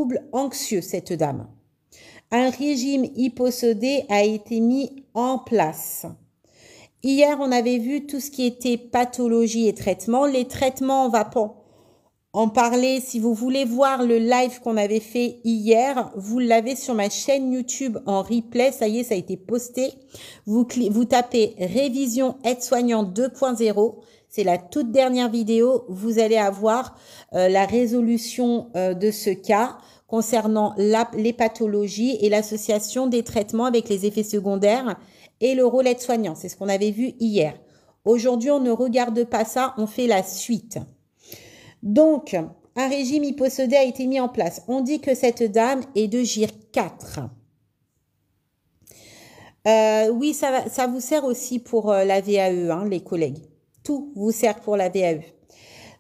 troubles anxieux, cette dame. Un régime hyposodé a été mis en place. Hier, on avait vu tout ce qui était pathologie et traitement. Les traitements, on va pas en parler. Si vous voulez voir le live qu'on avait fait hier, vous l'avez sur ma chaîne YouTube en replay. Ça y est, ça a été posté. Vous tapez révision aide-soignante 2.0. C'est la toute dernière vidéo. Vous allez avoir la résolution de ce cas concernant les pathologies et l'association des traitements avec les effets secondaires et le rôle aide-soignant. C'est ce qu'on avait vu hier. Aujourd'hui, on ne regarde pas ça, on fait la suite. Donc, un régime hyposodé a été mis en place. On dit que cette dame est de GIR 4. Oui, ça vous sert aussi pour la VAE, hein, les collègues. Tout vous sert pour la VAE.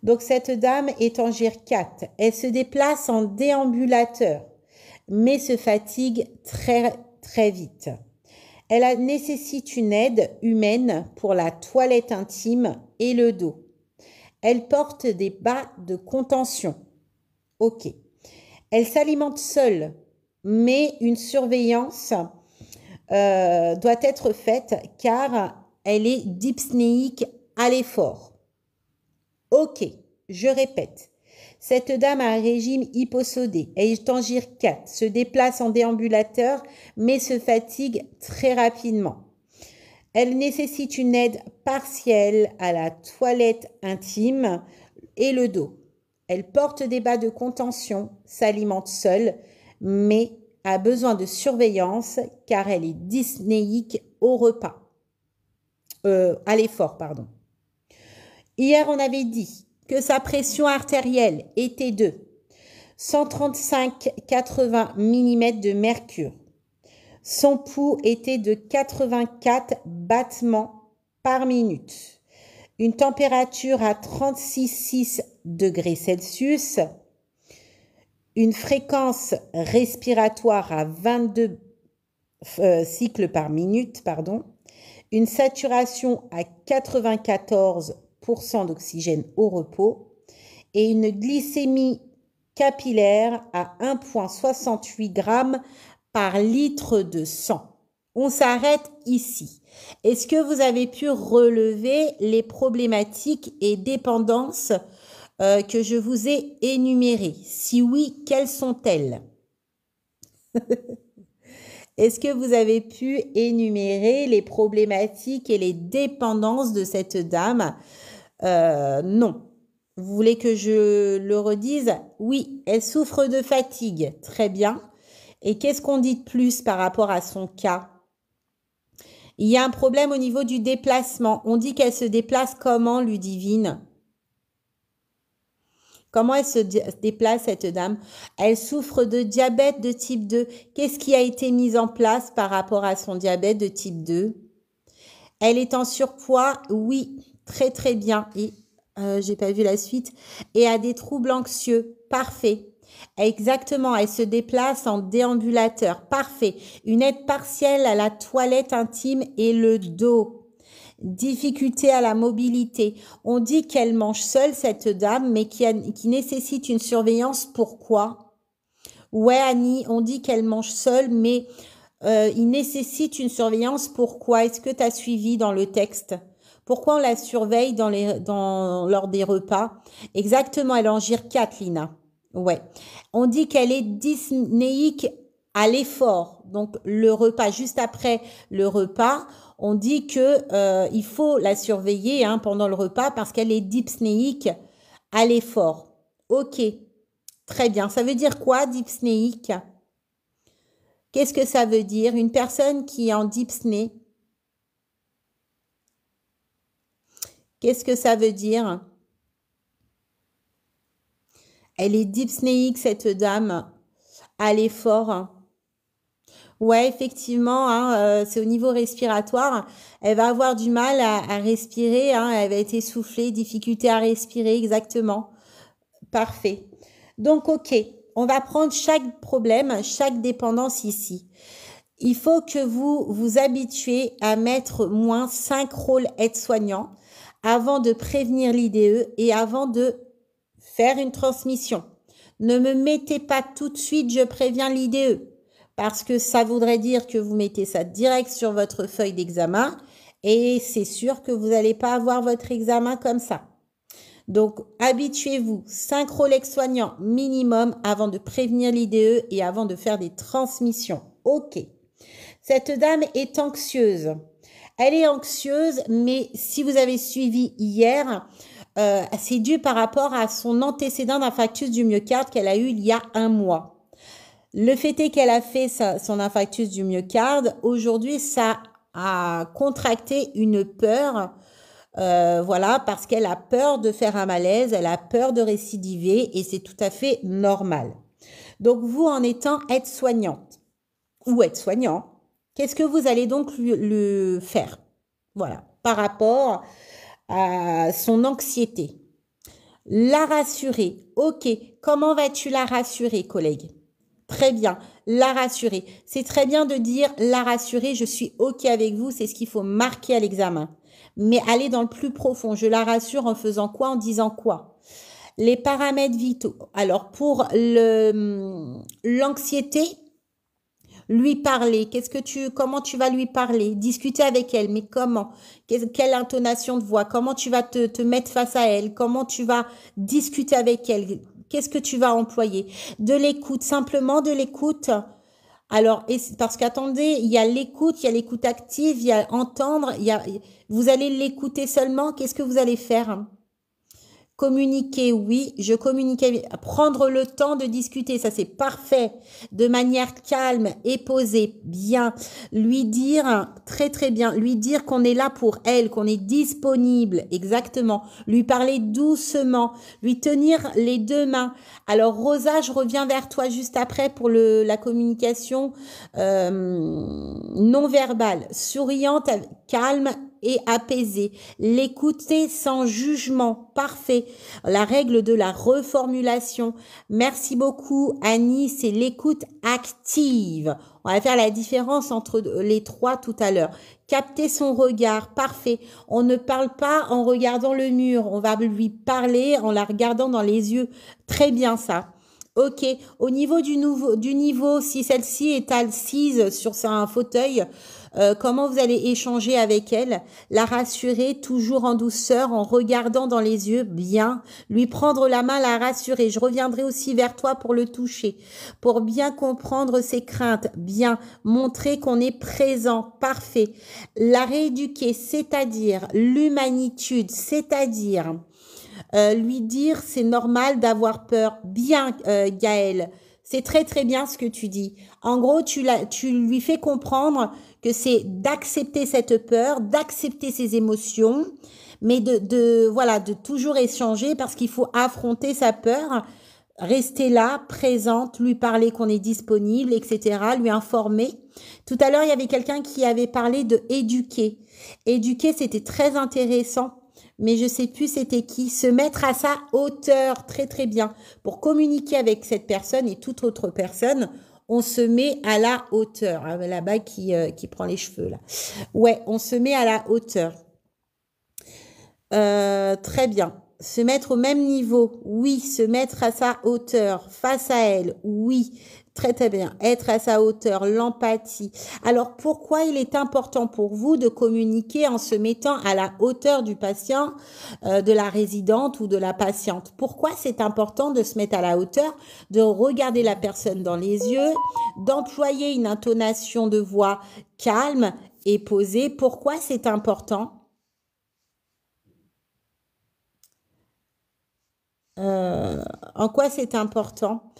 Donc, cette dame est en GIR 4. Elle se déplace en déambulateur, mais se fatigue très, très vite. Elle nécessite une aide humaine pour la toilette intime et le dos. Elle porte des bas de contention. Ok. Elle s'alimente seule, mais une surveillance doit être faite car elle est dyspnéique à l'effort. Ok, je répète. Cette dame a un régime hyposodé. Elle est en GIR 4, se déplace en déambulateur, mais se fatigue très rapidement. Elle nécessite une aide partielle à la toilette intime et le dos. Elle porte des bas de contention, s'alimente seule, mais a besoin de surveillance car elle est dyspnéique au repas. À l'effort, pardon. Hier, on avait dit que sa pression artérielle était de 135/80 mm de mercure. Son pouls était de 84 battements par minute. Une température à 36,6 degrés Celsius. Une fréquence respiratoire à 22 cycles par minute, pardon. Une saturation à 94% d'oxygène au repos. Et une glycémie capillaire à 1,68 g par litre de sang. On s'arrête ici. Est-ce que vous avez pu relever les problématiques et dépendances que je vous ai énumérées? Si oui, quelles sont-elles? Est-ce que vous avez pu énumérer les problématiques et les dépendances de cette dame? Non. Vous voulez que je le redise? Oui, elle souffre de fatigue. Très bien. Et qu'est-ce qu'on dit de plus par rapport à son cas? Il y a un problème au niveau du déplacement. On dit qu'elle se déplace comment, Ludivine? Comment elle se déplace, cette dame? Elle souffre de diabète de type 2. Qu'est-ce qui a été mis en place par rapport à son diabète de type 2? Elle est en surpoids? Oui, très très bien. Et j'ai pas vu la suite. Et a des troubles anxieux? Parfait. Exactement, elle se déplace en déambulateur. Parfait. Une aide partielle à la toilette intime et le dos. Difficulté à la mobilité. On dit qu'elle mange seule, cette dame, mais qui nécessite une surveillance. Pourquoi? Ouais, Annie, on dit qu'elle mange seule, mais il nécessite une surveillance. Pourquoi? Est-ce que tu as suivi dans le texte? Pourquoi on la surveille lors des repas? Exactement, elle est en GIR 4, Lina. Ouais. On dit qu'elle est dyspnéique à l'effort. Donc, le repas, juste après le repas, on dit que il faut la surveiller pendant le repas parce qu'elle est dyspnéique à l'effort. Ok. Très bien. Ça veut dire quoi, dyspnéique? Qu'est-ce que ça veut dire? Une personne qui est en dyspnée. Qu'est-ce que ça veut dire? Elle est dyspnéique, cette dame, à l'effort. Ouais, effectivement, c'est au niveau respiratoire. Elle va avoir du mal à respirer. Elle va être essoufflée, difficulté à respirer, exactement. Parfait. Donc, ok, on va prendre chaque problème, chaque dépendance ici. Il faut que vous vous habituez à mettre moins 5 rôles aides-soignants avant de prévenir l'IDE et avant de faire une transmission. Ne me mettez pas tout de suite, je préviens l'IDE. Parce que ça voudrait dire que vous mettez ça direct sur votre feuille d'examen et c'est sûr que vous n'allez pas avoir votre examen comme ça. Donc, habituez-vous, 5 Rolex soignants minimum avant de prévenir l'IDE et avant de faire des transmissions. OK. Cette dame est anxieuse. Elle est anxieuse, mais si vous avez suivi hier, c'est dû par rapport à son antécédent d'infarctus du myocarde qu'elle a eu il y a 1 mois. Le fait est qu'elle a fait son infarctus du myocarde. Aujourd'hui, ça a contracté une peur, voilà, parce qu'elle a peur de faire un malaise, elle a peur de récidiver et c'est tout à fait normal. Donc, vous, en étant aide-soignante ou aide-soignant, qu'est-ce que vous allez donc le faire? Voilà, par rapport à son anxiété. La rassurer. OK, comment vas-tu la rassurer, collègue? Très bien, la rassurer. C'est très bien de dire la rassurer, je suis OK avec vous, c'est ce qu'il faut marquer à l'examen. Mais aller dans le plus profond, je la rassure en faisant quoi, en disant quoi? Les paramètres vitaux. Alors, pour l'anxiété, lui parler. Comment tu vas lui parler? Discuter avec elle, mais comment? Quelle intonation de voix? Comment tu vas te mettre face à elle? Comment tu vas discuter avec elle? Qu'est-ce que tu vas employer? De l'écoute, simplement de l'écoute. Alors, parce qu'attendez, il y a l'écoute active, il y a entendre, vous allez l'écouter seulement. Qu'est-ce que vous allez faire? Communiquer, oui, je communique. Prendre le temps de discuter, ça c'est parfait. De manière calme et posée, bien. Lui dire, très très bien, lui dire qu'on est là pour elle, qu'on est disponible, exactement. Lui parler doucement, lui tenir les 2 mains. Alors Rosa, je reviens vers toi juste après pour la communication non verbale, souriante, calme et apaisée. L'écouter sans jugement, parfait. La règle de la reformulation. Merci beaucoup Annie, c'est l'écoute active. On va faire la différence entre les 3 tout à l'heure. Capter son regard, parfait. On ne parle pas en regardant le mur, on va lui parler en la regardant dans les yeux. Très bien ça. OK. Au niveau du niveau, si celle-ci est assise sur un fauteuil, comment vous allez échanger avec elle? La rassurer toujours en douceur, en regardant dans les yeux, bien. Lui prendre la main, la rassurer. Je reviendrai aussi vers toi pour le toucher, pour bien comprendre ses craintes, bien. Montrer qu'on est présent, parfait. La rééduquer, c'est-à-dire l'humanitude, c'est-à-dire lui dire c'est normal d'avoir peur. Bien, Gaëlle, c'est très très bien ce que tu dis. En gros, tu lui fais comprendre que c'est d'accepter cette peur, d'accepter ses émotions, mais voilà, de toujours échanger parce qu'il faut affronter sa peur, rester là, présente, lui parler qu'on est disponible, etc., lui informer. Tout à l'heure, il y avait quelqu'un qui avait parlé de éduquer. Éduquer, c'était très intéressant. Mais je sais plus c'était qui, se mettre à sa hauteur, très très bien. Pour communiquer avec cette personne et toute autre personne, on se met à la hauteur. Ah, là-bas qui prend les cheveux là. Ouais, on se met à la hauteur. Très bien. Se mettre au même niveau, oui. Se mettre à sa hauteur, face à elle, oui. Très très bien. Être à sa hauteur, l'empathie. Alors pourquoi il est important pour vous de communiquer en se mettant à la hauteur du patient, de la résidente ou de la patiente? Pourquoi c'est important de se mettre à la hauteur, de regarder la personne dans les yeux, d'employer une intonation de voix calme et posée? Pourquoi c'est important? En quoi c'est important?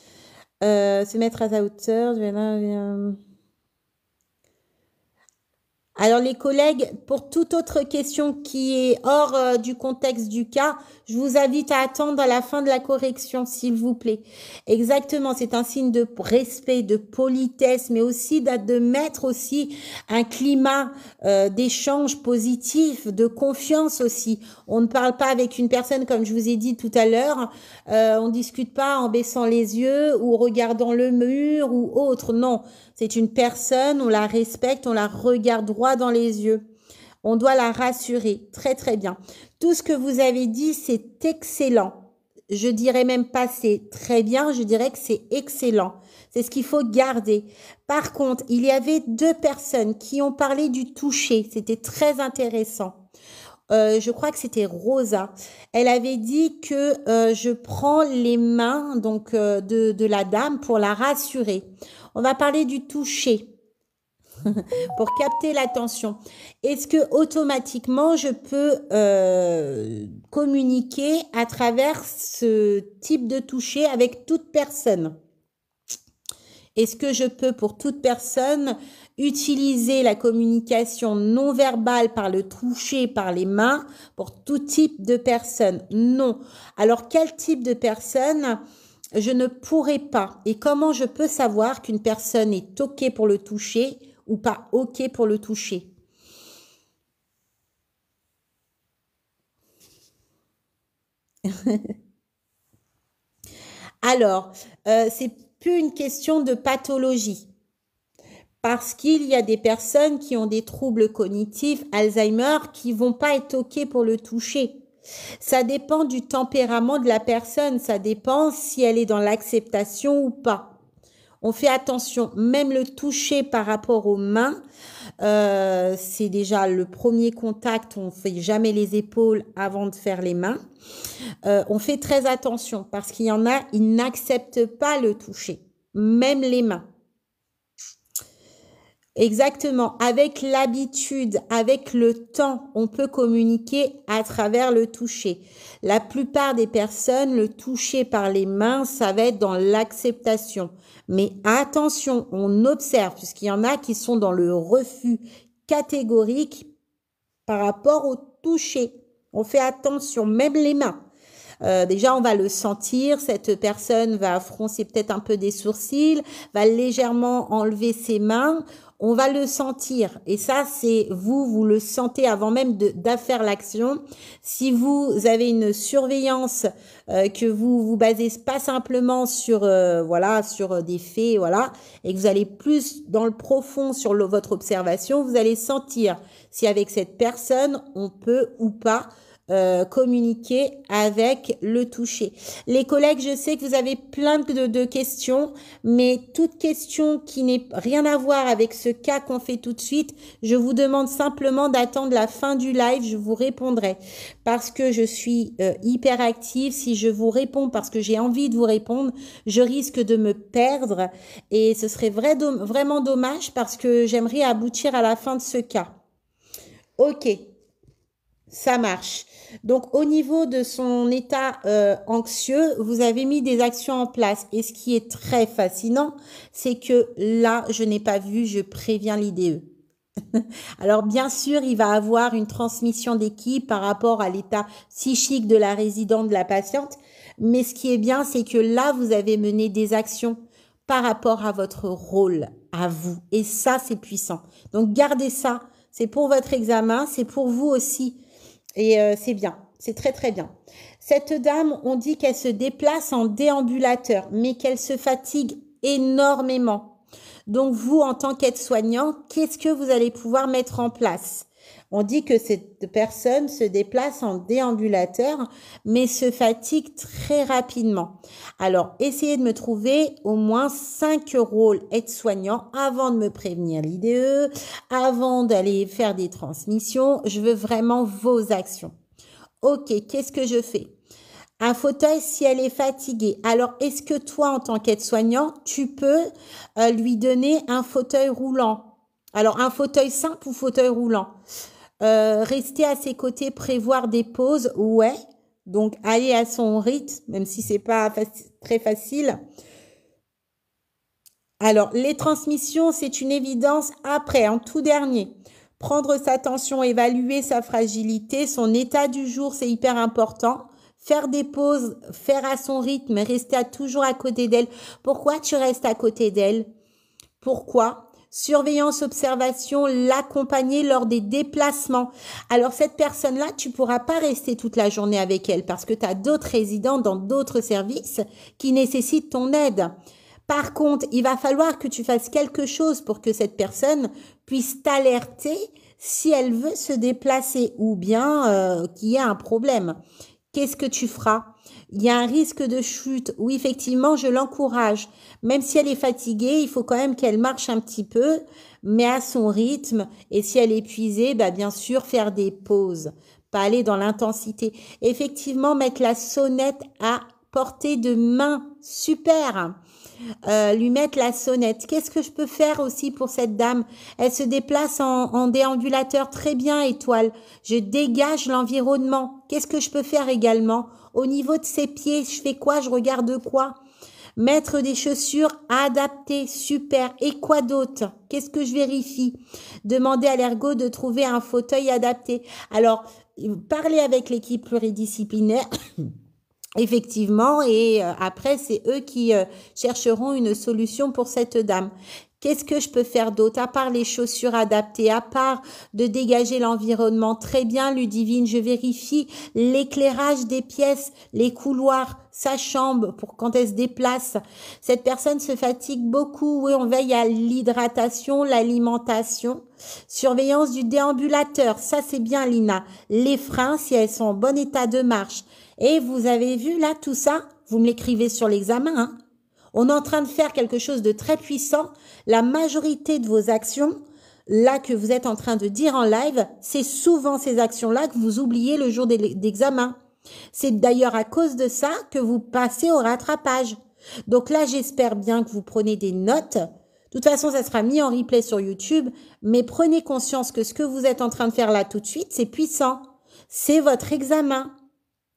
Se mettre à sa hauteur. Alors les collègues, pour toute autre question qui est hors du contexte du cas, je vous invite à attendre à la fin de la correction, s'il vous plaît. Exactement, c'est un signe de respect, de politesse, mais aussi de mettre aussi un climat d'échange positif, de confiance aussi. On ne parle pas avec une personne, comme je vous ai dit tout à l'heure, on discute pas en baissant les yeux ou regardant le mur ou autre, non. C'est une personne, on la respecte, on la regarde droit dans les yeux. On doit la rassurer. Très, très bien. Tout ce que vous avez dit, c'est excellent. je dirais même pas c'est très bien, je dirais que c'est excellent. C'est ce qu'il faut garder. Par contre, il y avait deux personnes qui ont parlé du toucher. C'était très intéressant. Je crois que c'était Rosa. Elle avait dit que je prends les mains donc de la dame pour la rassurer. On va parler du toucher pour capter l'attention. Est-ce que automatiquement je peux communiquer à travers ce type de toucher avec toute personne? Est-ce que je peux, pour toute personne, utiliser la communication non verbale par le toucher, par les mains, pour tout type de personne? Non. Alors, quel type de personne je ne pourrais pas? Et comment je peux savoir qu'une personne est OK pour le toucher ou pas OK pour le toucher? Alors, c'est plus une question de pathologie. Parce qu'il y a des personnes qui ont des troubles cognitifs, Alzheimer, qui vont pas être OK pour le toucher. Ça dépend du tempérament de la personne, ça dépend si elle est dans l'acceptation ou pas. On fait attention, même le toucher par rapport aux mains, c'est déjà le premier contact, on fait jamais les épaules avant de faire les mains. On fait très attention parce qu'il y en a, ils n'acceptent pas le toucher, même les mains. Exactement. Avec l'habitude, avec le temps, on peut communiquer à travers le toucher. La plupart des personnes, le toucher par les mains, ça va être dans l'acceptation. Mais attention, on observe, puisqu'il y en a qui sont dans le refus catégorique par rapport au toucher. On fait attention, même les mains. Déjà, on va le sentir. Cette personne va froncer peut-être un peu des sourcils, va légèrement enlever ses mains. On va le sentir. Et ça, c'est vous le sentez avant même d'affaire l'action. Si vous avez une surveillance, que vous basez pas simplement sur, voilà, sur des faits, voilà, et que vous allez plus dans le profond sur votre observation, vous allez sentir si avec cette personne, on peut ou pas communiquer avec le toucher. Les collègues, je sais que vous avez plein de questions, mais toute question qui n'ait rien à voir avec ce cas qu'on fait tout de suite, je vous demande simplement d'attendre la fin du live, je vous répondrai parce que je suis hyper active. Si je vous réponds parce que j'ai envie de vous répondre, je risque de me perdre et ce serait vraiment dommage parce que j'aimerais aboutir à la fin de ce cas. Ok. Ça marche. Donc, au niveau de son état anxieux, vous avez mis des actions en place. Et ce qui est très fascinant, c'est que là, je n'ai pas vu, je préviens l'IDE. Alors, bien sûr, il va avoir une transmission d'équipe par rapport à l'état psychique de la résidente, de la patiente. Mais ce qui est bien, c'est que là, vous avez mené des actions par rapport à votre rôle, à vous. Et ça, c'est puissant. Donc, gardez ça. C'est pour votre examen, c'est pour vous aussi. Et c'est bien, c'est très très bien. Cette dame, on dit qu'elle se déplace en déambulateur, mais qu'elle se fatigue énormément. Donc vous, en tant qu'aide-soignant, qu'est-ce que vous allez pouvoir mettre en place? On dit que cette personne se déplace en déambulateur, mais se fatigue très rapidement. Alors, essayez de me trouver au moins 5 rôles aide-soignants avant de me prévenir l'IDE, avant d'aller faire des transmissions. Je veux vraiment vos actions. Ok, qu'est-ce que je fais? Un fauteuil si elle est fatiguée. Alors, est-ce que toi, en tant qu'aide-soignant, tu peux lui donner un fauteuil roulant? Alors, un fauteuil simple ou fauteuil roulant? Rester à ses côtés, prévoir des pauses, ouais. Donc, aller à son rythme, même si c'est pas très facile. Alors, les transmissions, c'est une évidence. Après, en tout dernier, prendre sa tension, évaluer sa fragilité, son état du jour, c'est hyper important. Faire des pauses, faire à son rythme, rester toujours à côté d'elle. Pourquoi tu restes à côté d'elle? Pourquoi? Surveillance, observation, l'accompagner lors des déplacements. Alors, cette personne-là, tu pourras pas rester toute la journée avec elle parce que tu as d'autres résidents dans d'autres services qui nécessitent ton aide. Par contre, il va falloir que tu fasses quelque chose pour que cette personne puisse t'alerter si elle veut se déplacer ou bien qu'il y a un problème. qu'est-ce que tu feras? Il y a un risque de chute. Oui, effectivement, je l'encourage. Même si elle est fatiguée, il faut quand même qu'elle marche un petit peu, mais à son rythme. Et si elle est épuisée, bah, bien sûr, faire des pauses, pas aller dans l'intensité. Effectivement, mettre la sonnette à portée de main. Super. Lui mettre la sonnette. Qu'est-ce que je peux faire aussi pour cette dame? Elle se déplace en déambulateur. Très bien, Étoile. Je dégage l'environnement. Qu'est-ce que je peux faire également? Au niveau de ses pieds, je fais quoi? Je regarde quoi? Mettre des chaussures adaptées. Super. Et quoi d'autre? Qu'est-ce que je vérifie? Demander à l'ergo de trouver un fauteuil adapté. Alors, parlez avec l'équipe pluridisciplinaire. Effectivement, et après, c'est eux qui chercheront une solution pour cette dame. Qu'est-ce que je peux faire d'autre, à part les chaussures adaptées, à part de dégager l'environnement? Très bien, Ludivine, je vérifie l'éclairage des pièces, les couloirs, sa chambre, pour quand elle se déplace. Cette personne se fatigue beaucoup. Oui, on veille à l'hydratation, l'alimentation. Surveillance du déambulateur, ça c'est bien, Lina. Les freins, si elles sont en bon état de marche. Et vous avez vu là tout ça? Vous me l'écrivez sur l'examen, hein? On est en train de faire quelque chose de très puissant. La majorité de vos actions, là que vous êtes en train de dire en live, c'est souvent ces actions-là que vous oubliez le jour d'examen. C'est d'ailleurs à cause de ça que vous passez au rattrapage. Donc là, j'espère bien que vous prenez des notes. De toute façon, ça sera mis en replay sur YouTube, mais prenez conscience que ce que vous êtes en train de faire là tout de suite, c'est puissant. C'est votre examen.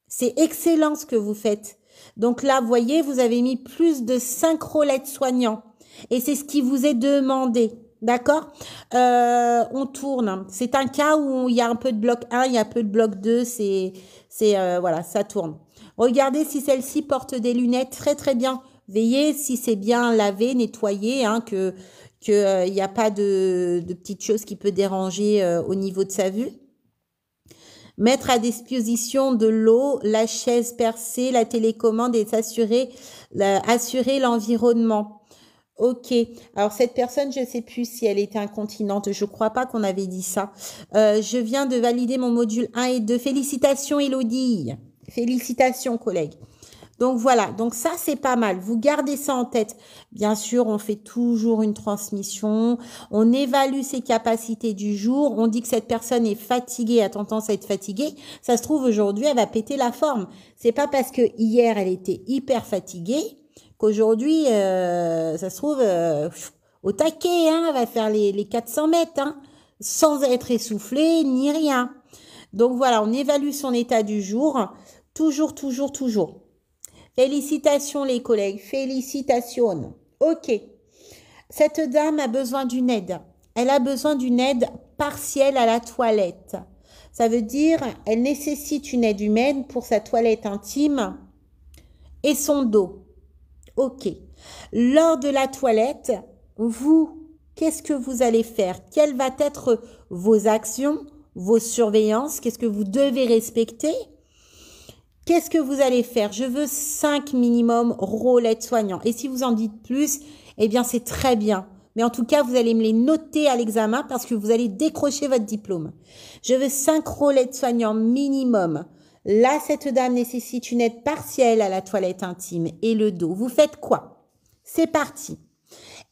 C'est excellent ce que vous faites. Donc là, vous voyez, vous avez mis plus de 5 rôles aides-soignants. Et c'est ce qui vous est demandé. D'accord? On tourne. C'est un cas où il y a un peu de bloc 1, il y a un peu de bloc 2. Voilà, ça tourne. Regardez si celle-ci porte des lunettes. Très, très bien. Veillez si c'est bien lavé, nettoyé, hein, que il n'y a pas de petites choses qui peut déranger au niveau de sa vue. Mettre à disposition de l'eau, la chaise percée, la télécommande et assurer l'environnement. Ok. Alors, cette personne, je ne sais plus si elle était incontinente. Je crois pas qu'on avait dit ça. Je viens de valider mon module 1 et 2. Félicitations, Elodie. Félicitations, collègue. Donc voilà, donc ça c'est pas mal. Vous gardez ça en tête. Bien sûr, on fait toujours une transmission, on évalue ses capacités du jour, on dit que cette personne est fatiguée, a tendance à être fatiguée. Ça se trouve aujourd'hui, elle va péter la forme. C'est pas parce que hier elle était hyper fatiguée qu'aujourd'hui, ça se trouve au taquet, hein, elle va faire les 400 mètres, hein, sans être essoufflée ni rien. Donc voilà, on évalue son état du jour, toujours, toujours, toujours. Félicitations les collègues, félicitations. Ok, cette dame a besoin d'une aide. Elle a besoin d'une aide partielle à la toilette. Ça veut dire elle nécessite une aide humaine pour sa toilette intime et son dos. Ok. Lors de la toilette, vous, qu'est-ce que vous allez faire? Quelles vont être vos actions, vos surveillances? Qu'est-ce que vous devez respecter? Qu'est-ce que vous allez faire? Je veux 5 minimum rôles aides-soignants. Et si vous en dites plus, eh bien, c'est très bien. Mais en tout cas, vous allez me les noter à l'examen parce que vous allez décrocher votre diplôme. Je veux 5 rôles aides-soignants minimum. Là, cette dame nécessite une aide partielle à la toilette intime et le dos. Vous faites quoi? C'est parti.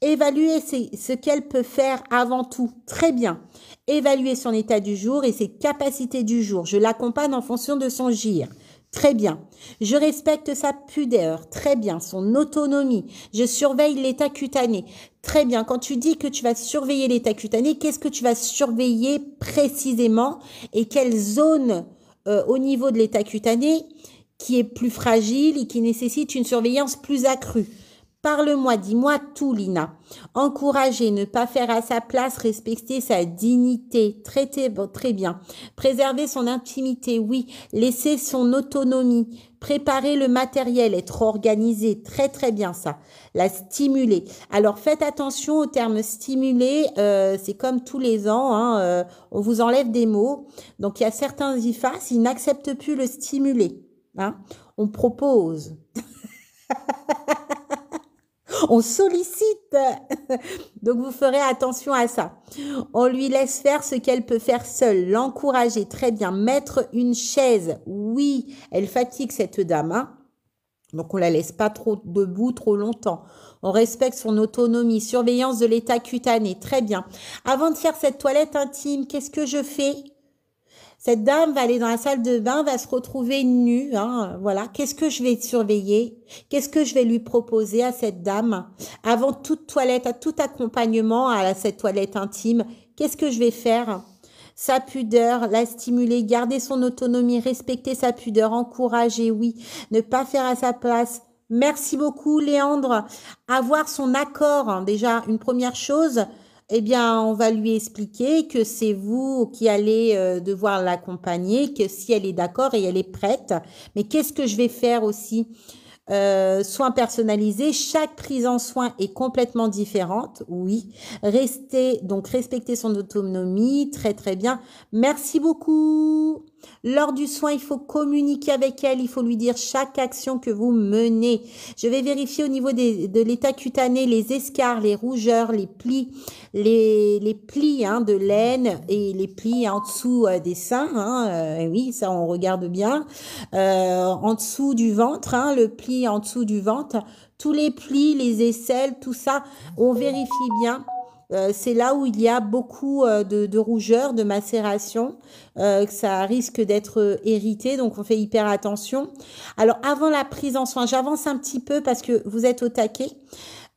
Évaluer ce qu'elle peut faire avant tout. Très bien. Évaluer son état du jour et ses capacités du jour. Je l'accompagne en fonction de son gire. Très bien. Je respecte sa pudeur. Très bien. Son autonomie. Je surveille l'état cutané. Très bien. Quand tu dis que tu vas surveiller l'état cutané, qu'est-ce que tu vas surveiller précisément et quelle zone au niveau de l'état cutané qui est plus fragile et qui nécessite une surveillance plus accrue? Parle-moi, dis-moi tout, Lina. Encourager, ne pas faire à sa place, respecter sa dignité. Très bien. Préserver son intimité, oui. Laisser son autonomie. Préparer le matériel, être organisé. Très, très bien, ça. La stimuler. Alors, faites attention au terme stimuler. C'est comme tous les ans, hein, on vous enlève des mots. Donc, il y a certains IFAS, ils n'acceptent plus le stimuler. Hein. On propose. On sollicite. Donc, vous ferez attention à ça. On lui laisse faire ce qu'elle peut faire seule. L'encourager. Très bien. Mettre une chaise. Oui, elle fatigue cette dame. Hein. Donc, on la laisse pas trop debout trop longtemps. On respecte son autonomie. Surveillance de l'état cutané. Très bien. Avant de faire cette toilette intime, qu'est-ce que je fais? Cette dame va aller dans la salle de bain, va se retrouver nue, hein, voilà. Qu'est-ce que je vais surveiller? Qu'est-ce que je vais lui proposer à cette dame? Avant toute toilette, à tout accompagnement à cette toilette intime, qu'est-ce que je vais faire? Sa pudeur, la stimuler, garder son autonomie, respecter sa pudeur, encourager, oui, ne pas faire à sa place. Merci beaucoup, Léandre. Avoir son accord, hein, déjà, une première chose, eh bien, on va lui expliquer que c'est vous qui allez devoir l'accompagner, que si elle est d'accord et elle est prête. Mais qu'est-ce que je vais faire aussi? Soins personnalisés, chaque prise en soin est complètement différente, oui. Respecter son autonomie, très très bien. Merci beaucoup. Lors du soin, il faut communiquer avec elle, il faut lui dire chaque action que vous menez. Je vais vérifier au niveau de l'état cutané, les escarres, les rougeurs, les plis, les plis hein, de laine et les plis en dessous des seins. Hein, oui, ça on regarde bien. En dessous du ventre, hein, le pli en dessous du ventre, tous les plis, les aisselles, tout ça, on vérifie bien. C'est là où il y a beaucoup de rougeur, de macération, que ça risque d'être hérité, donc on fait hyper attention. Alors avant la prise en soin, j'avance un petit peu parce que vous êtes au taquet.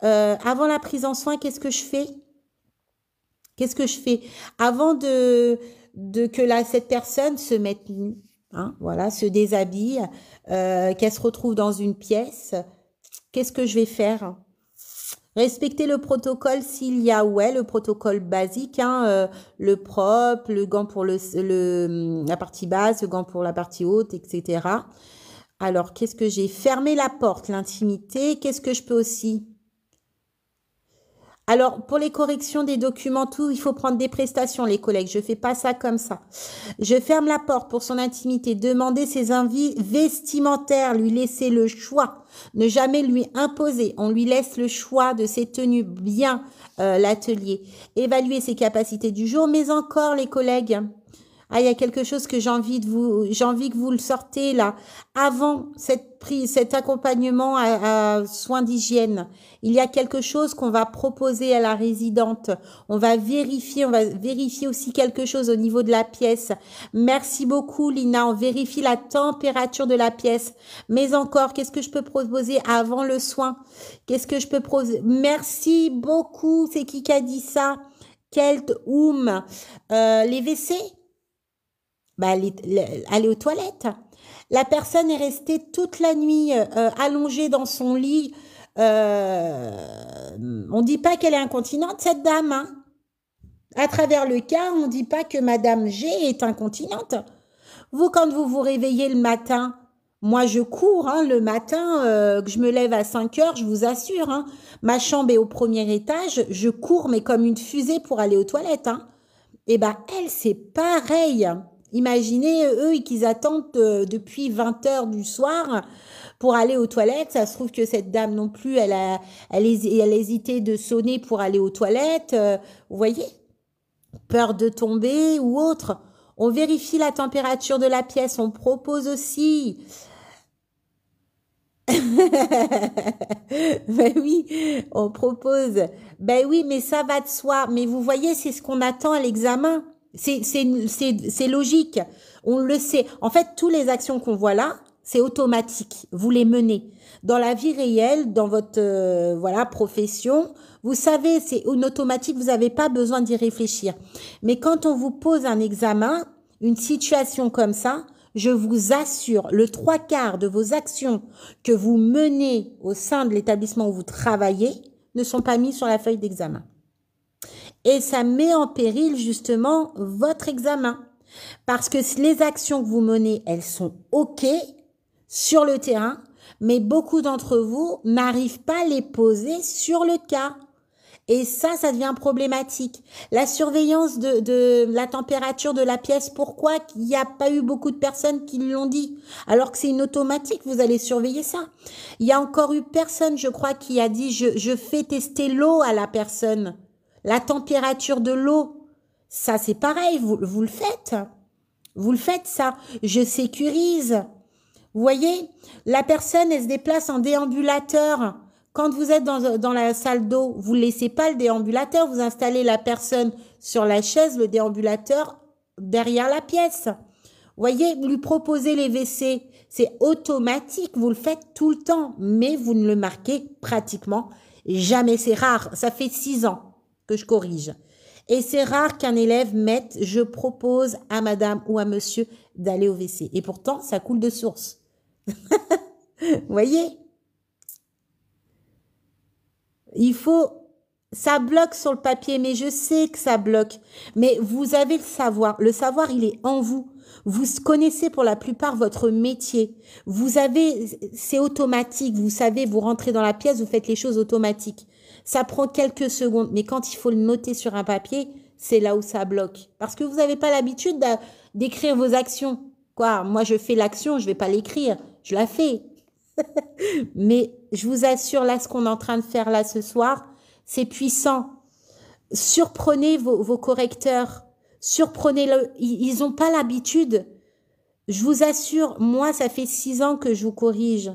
Avant la prise en soin, qu'est-ce que je fais? Qu'est-ce que je fais? Avant que cette personne se mette nue, hein, voilà, se déshabille, qu'elle se retrouve dans une pièce, qu'est-ce que je vais faire? Respecter le protocole s'il y a, ouais, le protocole basique, hein, le propre, le gant pour la partie basse, le gant pour la partie haute, etc. Alors, qu'est-ce que j'ai? Fermer la porte, l'intimité, qu'est-ce que je peux aussi? Alors, pour les corrections des documents, tout, il faut prendre des prestations, les collègues. Je fais pas ça comme ça. Je ferme la porte pour son intimité. Demander ses envies vestimentaires, lui laisser le choix. Ne jamais lui imposer. On lui laisse le choix de ses tenues bien, l'atelier. Évaluer ses capacités du jour, mais encore, les collègues. Ah, il y a quelque chose que j'ai envie que vous le sortez là. Avant cet accompagnement à soins d'hygiène, il y a quelque chose qu'on va proposer à la résidente. On va vérifier aussi quelque chose au niveau de la pièce. Merci beaucoup, Lina. On vérifie la température de la pièce. Mais encore, qu'est-ce que je peux proposer avant le soin? Qu'est-ce que je peux proposer? Merci beaucoup. C'est qui a dit ça? Kelt Oum. Les WC? Bah, aller aux toilettes. La personne est restée toute la nuit allongée dans son lit. On dit pas qu'elle est incontinente, cette dame. Hein. À travers le cas, on dit pas que Madame G est incontinente. Vous, quand vous vous réveillez le matin, moi je cours hein, le matin, que je me lève à 5 heures, je vous assure. Hein, ma chambre est au premier étage, je cours mais comme une fusée pour aller aux toilettes. Hein. Et ben elle, c'est pareil. Imaginez, eux, qu'ils attendent depuis 20 heures du soir pour aller aux toilettes. Ça se trouve que cette dame non plus, elle a hésité de sonner pour aller aux toilettes. Vous voyez? Peur de tomber ou autre. On vérifie la température de la pièce. On propose aussi... Ben oui, on propose. Ben oui, mais ça va de soi. Mais vous voyez, c'est ce qu'on attend à l'examen. C'est logique. On le sait. En fait, toutes les actions qu'on voit là, c'est automatique. Vous les menez. Dans la vie réelle, dans votre voilà profession, vous savez, c'est une automatique, vous n'avez pas besoin d'y réfléchir. Mais quand on vous pose un examen, une situation comme ça, je vous assure, le 3/4 de vos actions que vous menez au sein de l'établissement où vous travaillez ne sont pas mis sur la feuille d'examen. Et ça met en péril justement votre examen. Parce que les actions que vous menez, elles sont OK sur le terrain, mais beaucoup d'entre vous n'arrivent pas à les poser sur le cas. Et ça devient problématique. La surveillance de la température de la pièce, pourquoi il n'y a pas eu beaucoup de personnes qui l'ont dit? Alors que c'est une automatique, vous allez surveiller ça. Il y a encore eu personne, je crois, qui a dit je fais tester l'eau à la personne. La température de l'eau. Ça, c'est pareil, vous le faites. Vous le faites, ça. Je sécurise. Vous voyez, la personne, elle se déplace en déambulateur. Quand vous êtes dans la salle d'eau, vous ne laissez pas le déambulateur, vous installez la personne sur la chaise, le déambulateur derrière la pièce. Vous voyez, vous lui proposez les WC, c'est automatique, vous le faites tout le temps, mais vous ne le marquez pratiquement jamais. C'est rare, ça fait 6 ans que je corrige. Et c'est rare qu'un élève mette « je propose à madame ou à monsieur d'aller au WC ». Et pourtant, ça coule de source. Vous voyez ? Il faut, ça bloque sur le papier, mais je sais que ça bloque. Mais vous avez le savoir. Le savoir, il est en vous. Vous connaissez pour la plupart votre métier. Vous avez, c'est automatique. Vous savez, vous rentrez dans la pièce, vous faites les choses automatiques. Ça prend quelques secondes. Mais quand il faut le noter sur un papier, c'est là où ça bloque. Parce que vous n'avez pas l'habitude d'écrire vos actions. Quoi, moi, je fais l'action, je vais pas l'écrire. Je la fais. Mais je vous assure, là, ce qu'on est en train de faire là ce soir, c'est puissant. Surprenez vos correcteurs. Surprenez-le. Ils n'ont pas l'habitude. Je vous assure, moi, ça fait 6 ans que je vous corrige.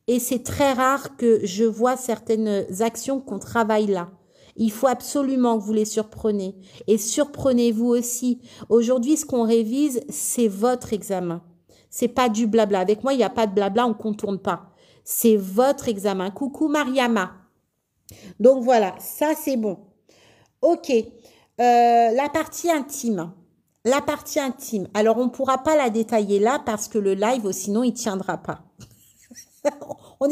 Et c'est très rare que je vois certaines actions qu'on travaille là. Il faut absolument que vous les surpreniez. Et surprenez-vous aussi. Aujourd'hui, ce qu'on révise, c'est votre examen. C'est pas du blabla. Avec moi, il n'y a pas de blabla, on contourne pas. C'est votre examen. Coucou Mariama. Donc voilà, ça c'est bon. Ok. La partie intime. La partie intime. Alors, on ne pourra pas la détailler là parce que le live, sinon, il ne tiendra pas. on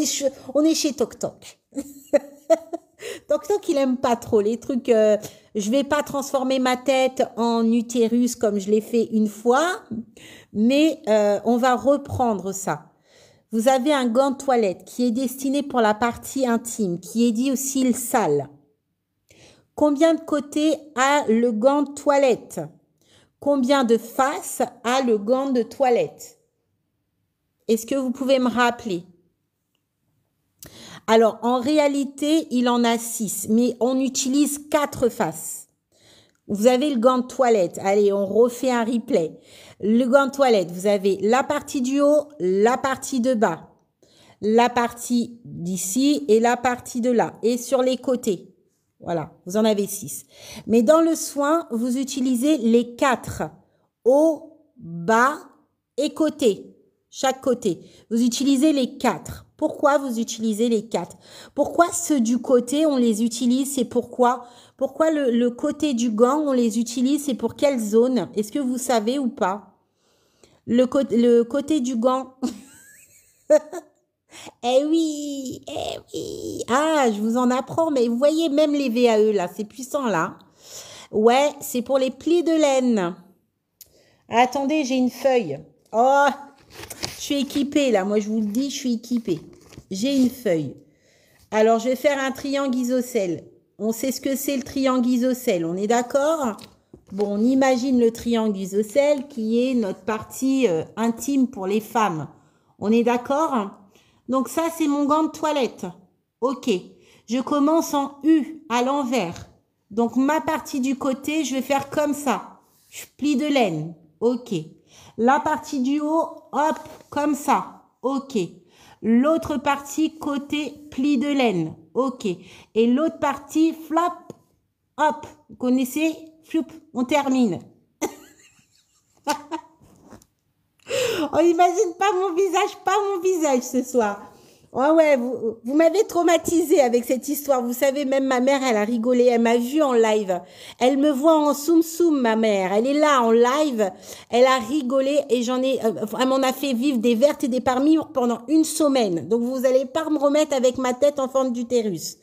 est chez Toc Toc. Toc Toc, il aime pas trop les trucs. Je vais pas transformer ma tête en utérus comme je l'ai fait une fois, mais on va reprendre ça. Vous avez un gant de toilette qui est destiné pour la partie intime, qui est dit aussi le sale. Combien de côtés a le gant de toilette? Combien de faces a le gant de toilette? Est-ce que vous pouvez me rappeler? Alors, en réalité, il en a 6, mais on utilise 4 faces. Vous avez le gant de toilette. Allez, on refait un replay. Le gant de toilette, vous avez la partie du haut, la partie de bas, la partie d'ici et la partie de là. Et sur les côtés. Voilà, vous en avez 6. Mais dans le soin, vous utilisez les 4. Haut, bas et côté. Chaque côté. Vous utilisez les 4. Pourquoi vous utilisez les 4? Pourquoi ceux du côté, on les utilise? C'est pourquoi le côté du gant, on les utilise? C'est pour quelle zone? Est-ce que vous savez ou pas? Le côté du gant. Eh oui, eh oui. Ah, je vous en apprends, mais vous voyez, même les VAE, là, c'est puissant, là. Ouais, c'est pour les plis de laine. Attendez, j'ai une feuille. Oh, je suis équipée, là. Moi, je vous le dis, je suis équipée. J'ai une feuille. Alors, je vais faire un triangle isocèle. On sait ce que c'est le triangle isocèle. On est d'accord? Bon, on imagine le triangle isocèle qui est notre partie intime pour les femmes. On est d'accord? Donc, ça, c'est mon gant de toilette. OK. Je commence en U, à l'envers. Donc, ma partie du côté, je vais faire comme ça. Je plie de laine. OK. La partie du haut, hop, comme ça. OK. L'autre partie, côté, pli de laine. OK. Et l'autre partie, flop, hop. Vous connaissez? Floup, on termine. On n'imagine pas mon visage ce soir. Ouais, ouais, vous m'avez traumatisée avec cette histoire. Vous savez, même ma mère, elle a rigolé. Elle m'a vue en live. Elle me voit en soum-soum, ma mère. Elle est là en live. Elle a rigolé et elle m'en a fait vivre des vertes et des parmires pendant 1 semaine. Donc, vous allez pas me remettre avec ma tête en forme d'utérus.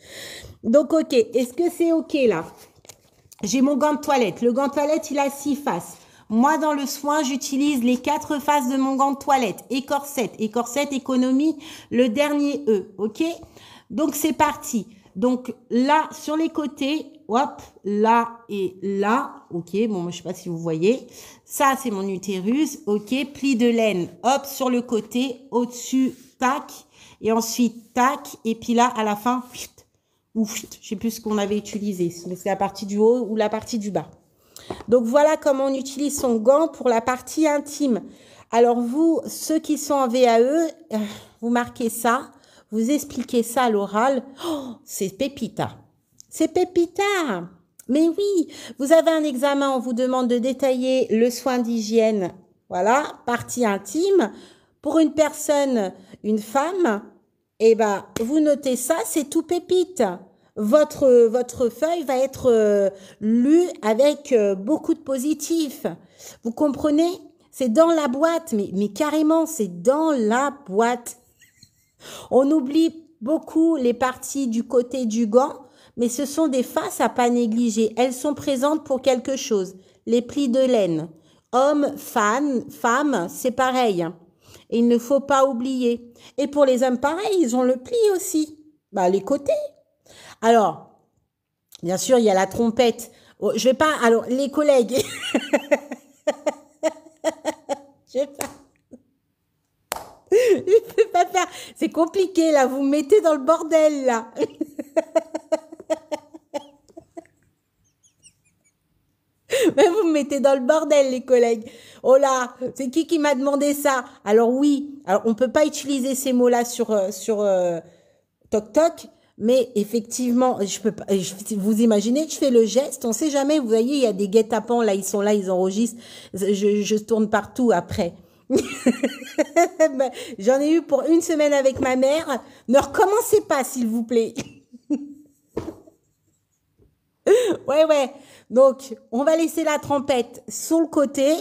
Donc, OK. Est-ce que c'est OK, là? J'ai mon gant de toilette. Le gant de toilette, il a 6 faces. Moi, dans le soin, j'utilise les 4 faces de mon gant de toilette. Écorsette, économie, le dernier E, ok? Donc, c'est parti. Donc là, sur les côtés, hop, là et là. Ok, bon, moi, je sais pas si vous voyez. Ça, c'est mon utérus. Ok, pli de laine, hop, sur le côté, au-dessus, tac. Et ensuite, tac. Et puis là, à la fin, ou je sais plus ce qu'on avait utilisé. C'est la partie du haut ou la partie du bas. Donc voilà comment on utilise son gant pour la partie intime. Alors vous, ceux qui sont en VAE, vous marquez ça, vous expliquez ça à l'oral. Oh, c'est pépita. C'est pépita. Mais oui, vous avez un examen, on vous demande de détailler le soin d'hygiène. Voilà, partie intime. Pour une personne, une femme, eh ben, vous notez ça, c'est tout pépite. Votre feuille va être lue avec beaucoup de positifs. Vous comprenez? C'est dans la boîte, mais carrément, c'est dans la boîte. On oublie beaucoup les parties du côté du gant, mais ce sont des faces à pas négliger. Elles sont présentes pour quelque chose. Les plis de laine. Hommes, femmes, c'est pareil. Et il ne faut pas oublier. Et pour les hommes, pareil, ils ont le pli aussi. Bah, les côtés. Alors, bien sûr, il y a la trompette. Oh, je vais pas. Alors, les collègues. Je vais pas. Je peux pas faire. C'est compliqué là. Vous me mettez dans le bordel là. Mais vous me mettez dans le bordel, les collègues. Oh là, c'est qui m'a demandé ça? Alors oui. Alors on peut pas utiliser ces mots-là sur Toc Toc. Mais effectivement, je peux pas. Vous imaginez que je fais le geste, on sait jamais. Vous voyez, il y a des guet-apens là, ils sont là, ils enregistrent. Je tourne partout après. J'en ai eu pour une semaine avec ma mère. Ne recommencez pas, s'il vous plaît. Ouais. Donc, on va laisser la trompette sur le côté,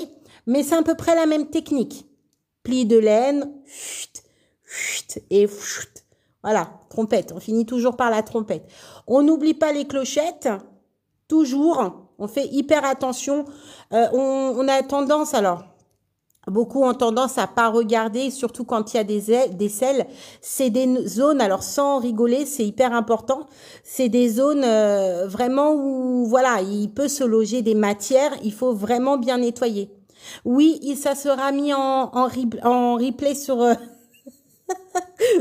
mais c'est à peu près la même technique. Pli de laine, et voilà, trompette. On finit toujours par la trompette. On n'oublie pas les clochettes, toujours. On fait hyper attention. On a tendance, alors, beaucoup ont tendance à pas regarder, surtout quand il y a des selles. C'est des zones, alors sans rigoler, c'est hyper important. C'est des zones vraiment où, voilà, il peut se loger des matières. Il faut vraiment bien nettoyer. Oui, ça sera mis en replay sur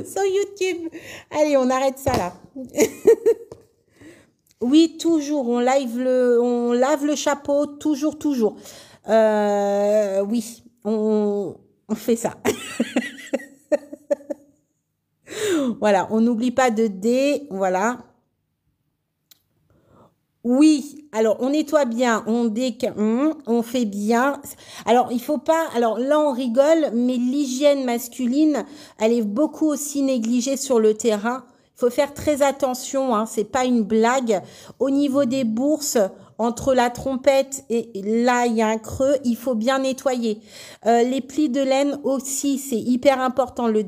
sur YouTube. Allez, on arrête ça là. Oui, toujours. On lave le chapeau, toujours. Oui, on fait ça. Voilà, on n'oublie pas de D, voilà. Oui, alors on nettoie bien, on fait bien. Alors il faut pas, alors là on rigole, mais l'hygiène masculine, elle est beaucoup aussi négligée sur le terrain. Il faut faire très attention, hein, c'est pas une blague. Au niveau des bourses, entre la trompette et là il y a un creux, il faut bien nettoyer. Les plis de laine aussi, c'est hyper important. Le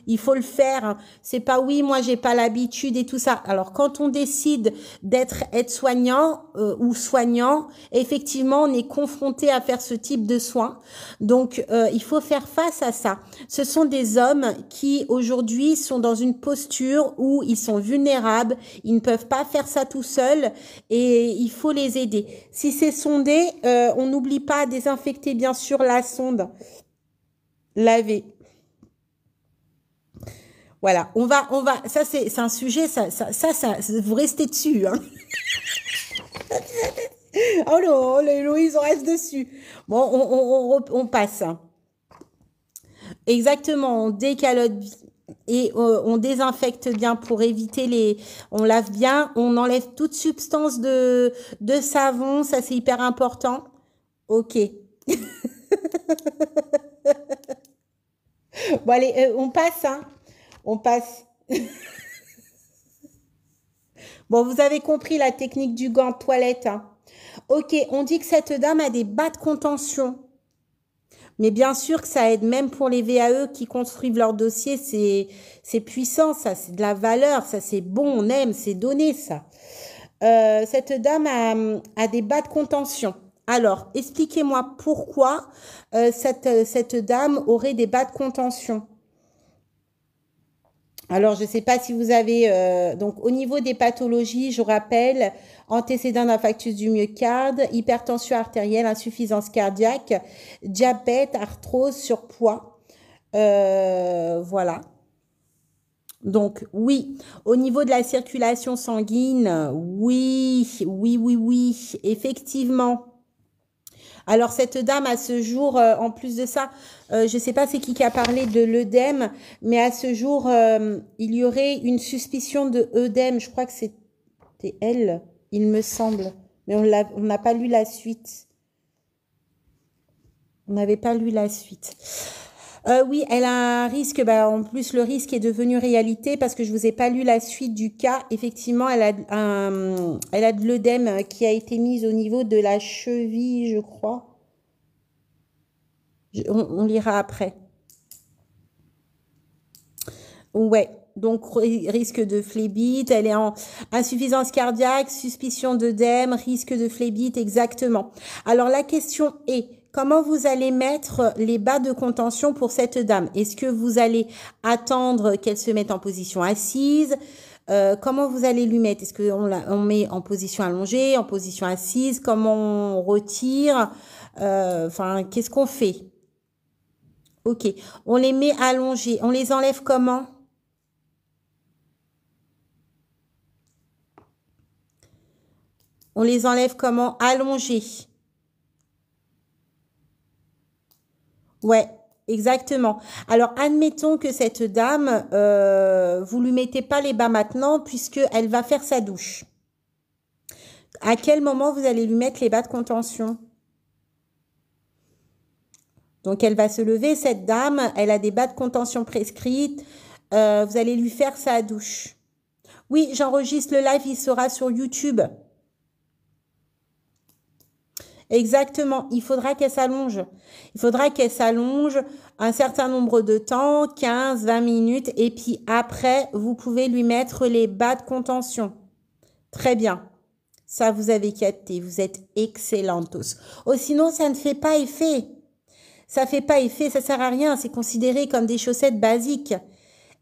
il faut le faire. Hein. C'est pas oui, moi j'ai pas l'habitude et tout ça. Alors quand on décide d'être aide-soignant ou soignant, effectivement on est confronté à faire ce type de soins. Donc il faut faire face à ça. Ce sont des hommes qui aujourd'hui sont dans une posture où ils sont vulnérables, ils ne peuvent pas faire ça tout seuls et il faut les aider. Si c'est sondé, on n'oublie pas à désinfecter bien sûr la sonde. Laver. Voilà, on va, ça c'est un sujet, ça, vous restez dessus, hein. Oh non, Héloïse, on reste dessus. Bon, on passe. Exactement, on décalote et on désinfecte bien pour éviter on lave bien, on enlève toute substance de savon, ça c'est hyper important. Ok. Bon allez, on passe, hein. On passe. Bon, vous avez compris la technique du gant de toilette, hein. Ok, on dit que cette dame a des bas de contention. Mais bien sûr que ça aide même pour les VAE qui construisent leur dossier, c'est puissant, ça, c'est de la valeur, ça c'est bon, on aime, c'est donné ça. Cette dame a des bas de contention. Alors, expliquez-moi pourquoi cette dame aurait des bas de contention. Alors, je ne sais pas si vous avez... donc, au niveau des pathologies, je rappelle, antécédent d'infarctus du myocarde, hypertension artérielle, insuffisance cardiaque, diabète, arthrose, surpoids. Voilà. Donc, oui, au niveau de la circulation sanguine, oui, oui, oui, oui, effectivement. Alors, cette dame, à ce jour, en plus de ça, je ne sais pas c'est qui a parlé de l'œdème, mais à ce jour, il y aurait une suspicion de œdème. Je crois que c'était elle, il me semble. Mais on n'a pas lu la suite. On n'avait pas lu la suite. Oui, elle a un risque. Bah, en plus, le risque est devenu réalité parce que je vous ai pas lu la suite du cas. Effectivement, elle a de l'œdème qui a été mise au niveau de la cheville, je crois. On lira après. Ouais. Donc, risque de phlébite. Elle est en insuffisance cardiaque, suspicion d'œdème, risque de phlébite, exactement. Alors, la question est, comment vous allez mettre les bas de contention pour cette dame? Est-ce que vous allez attendre qu'elle se mette en position assise? Comment vous allez lui mettre? Est-ce qu'on met en position allongée, en position assise? Comment on retire? Enfin, qu'est-ce qu'on fait? Ok, on les met allongés. On les enlève comment? On les enlève comment? Allongés. Ouais, exactement. Alors, admettons que cette dame, vous lui mettez pas les bas maintenant puisqu'elle va faire sa douche. À quel moment vous allez lui mettre les bas de contention? Donc, elle va se lever, cette dame, elle a des bas de contention prescrites. Vous allez lui faire sa douche. Oui, j'enregistre le live, il sera sur YouTube. Exactement, il faudra qu'elle s'allonge. Il faudra qu'elle s'allonge un certain nombre de temps, 15, 20 minutes, et puis après, vous pouvez lui mettre les bas de contention. Très bien. Ça, vous avez capté. Vous êtes excellentes tous. Oh, sinon, ça ne fait pas effet. Ça fait pas effet, ça sert à rien. C'est considéré comme des chaussettes basiques.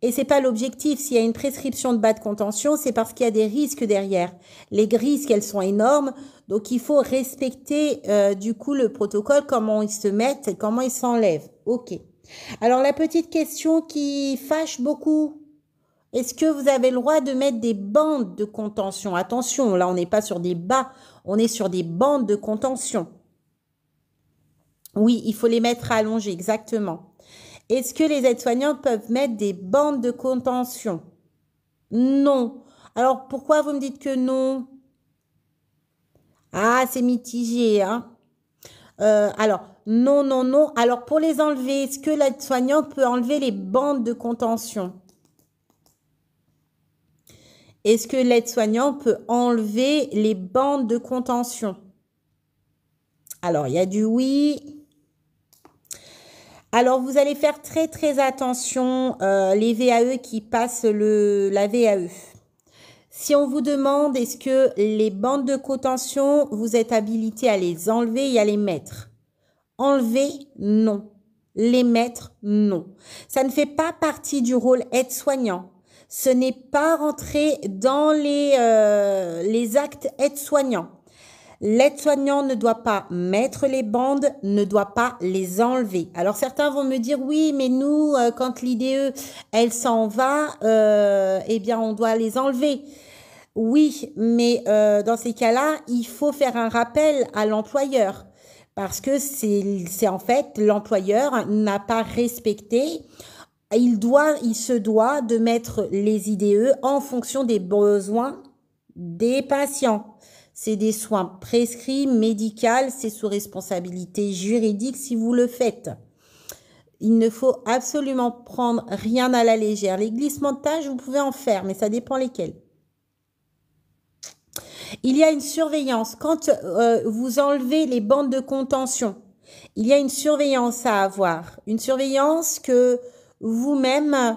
Et c'est pas l'objectif. S'il y a une prescription de bas de contention, c'est parce qu'il y a des risques derrière. Les risques, elles sont énormes. Donc, il faut respecter, du coup, le protocole, comment ils se mettent et comment ils s'enlèvent. OK. Alors, la petite question qui fâche beaucoup. Est-ce que vous avez le droit de mettre des bandes de contention? Attention, là, on n'est pas sur des bas. On est sur des bandes de contention. Oui, il faut les mettre allongées, exactement. Est-ce que les aides-soignantes peuvent mettre des bandes de contention? Non. Alors, pourquoi vous me dites que non? Ah, c'est mitigé, hein? Alors, non, non, non. Alors, pour les enlever, est-ce que l'aide-soignante peut enlever les bandes de contention? Est-ce que l'aide-soignant peut enlever les bandes de contention? Alors, il y a du oui. Alors, vous allez faire très, très attention, les VAE qui passent la VAE. Si on vous demande, est-ce que les bandes de contention, vous êtes habilité à les enlever et à les mettre? Enlever, non. Les mettre, non. Ça ne fait pas partie du rôle aide-soignant. Ce n'est pas rentré dans les actes aide-soignants. L'aide-soignant ne doit pas mettre les bandes, ne doit pas les enlever. Alors certains vont me dire oui, mais nous, quand l'IDE, elle s'en va, eh bien on doit les enlever. Oui, mais dans ces cas-là, il faut faire un rappel à l'employeur parce que c'est en fait l'employeur n'a pas respecté. Il se doit de mettre les IDE en fonction des besoins des patients. C'est des soins prescrits, médicaux, c'est sous responsabilité juridique si vous le faites. Il ne faut absolument prendre rien à la légère. Les glissements de tâches, vous pouvez en faire, mais ça dépend lesquels. Il y a une surveillance. Quand vous enlevez les bandes de contention, il y a une surveillance à avoir. Une surveillance que vous-même,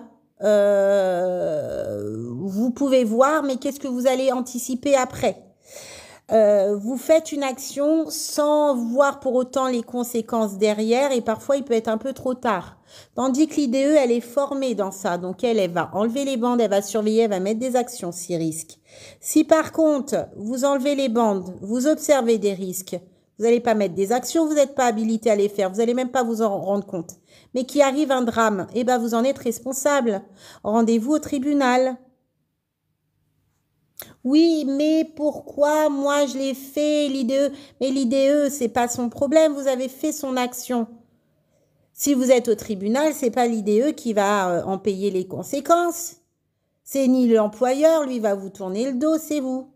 vous pouvez voir, mais qu'est-ce que vous allez anticiper après? Vous faites une action sans voir pour autant les conséquences derrière et parfois il peut être un peu trop tard. Tandis que l'IDE, elle est formée dans ça. Donc elle va enlever les bandes, elle va surveiller, elle va mettre des actions si risque. Si par contre, vous enlevez les bandes, vous observez des risques, vous n'allez pas mettre des actions, vous n'êtes pas habilité à les faire, vous n'allez même pas vous en rendre compte. Mais qu'il arrive un drame, eh ben vous en êtes responsable. Rendez-vous au tribunal. Oui, mais pourquoi moi je l'ai fait, l'IDE? Mais l'IDE, c'est pas son problème, vous avez fait son action. Si vous êtes au tribunal, c'est pas l'IDE qui va en payer les conséquences. C'est ni l'employeur, lui va vous tourner le dos, c'est vous.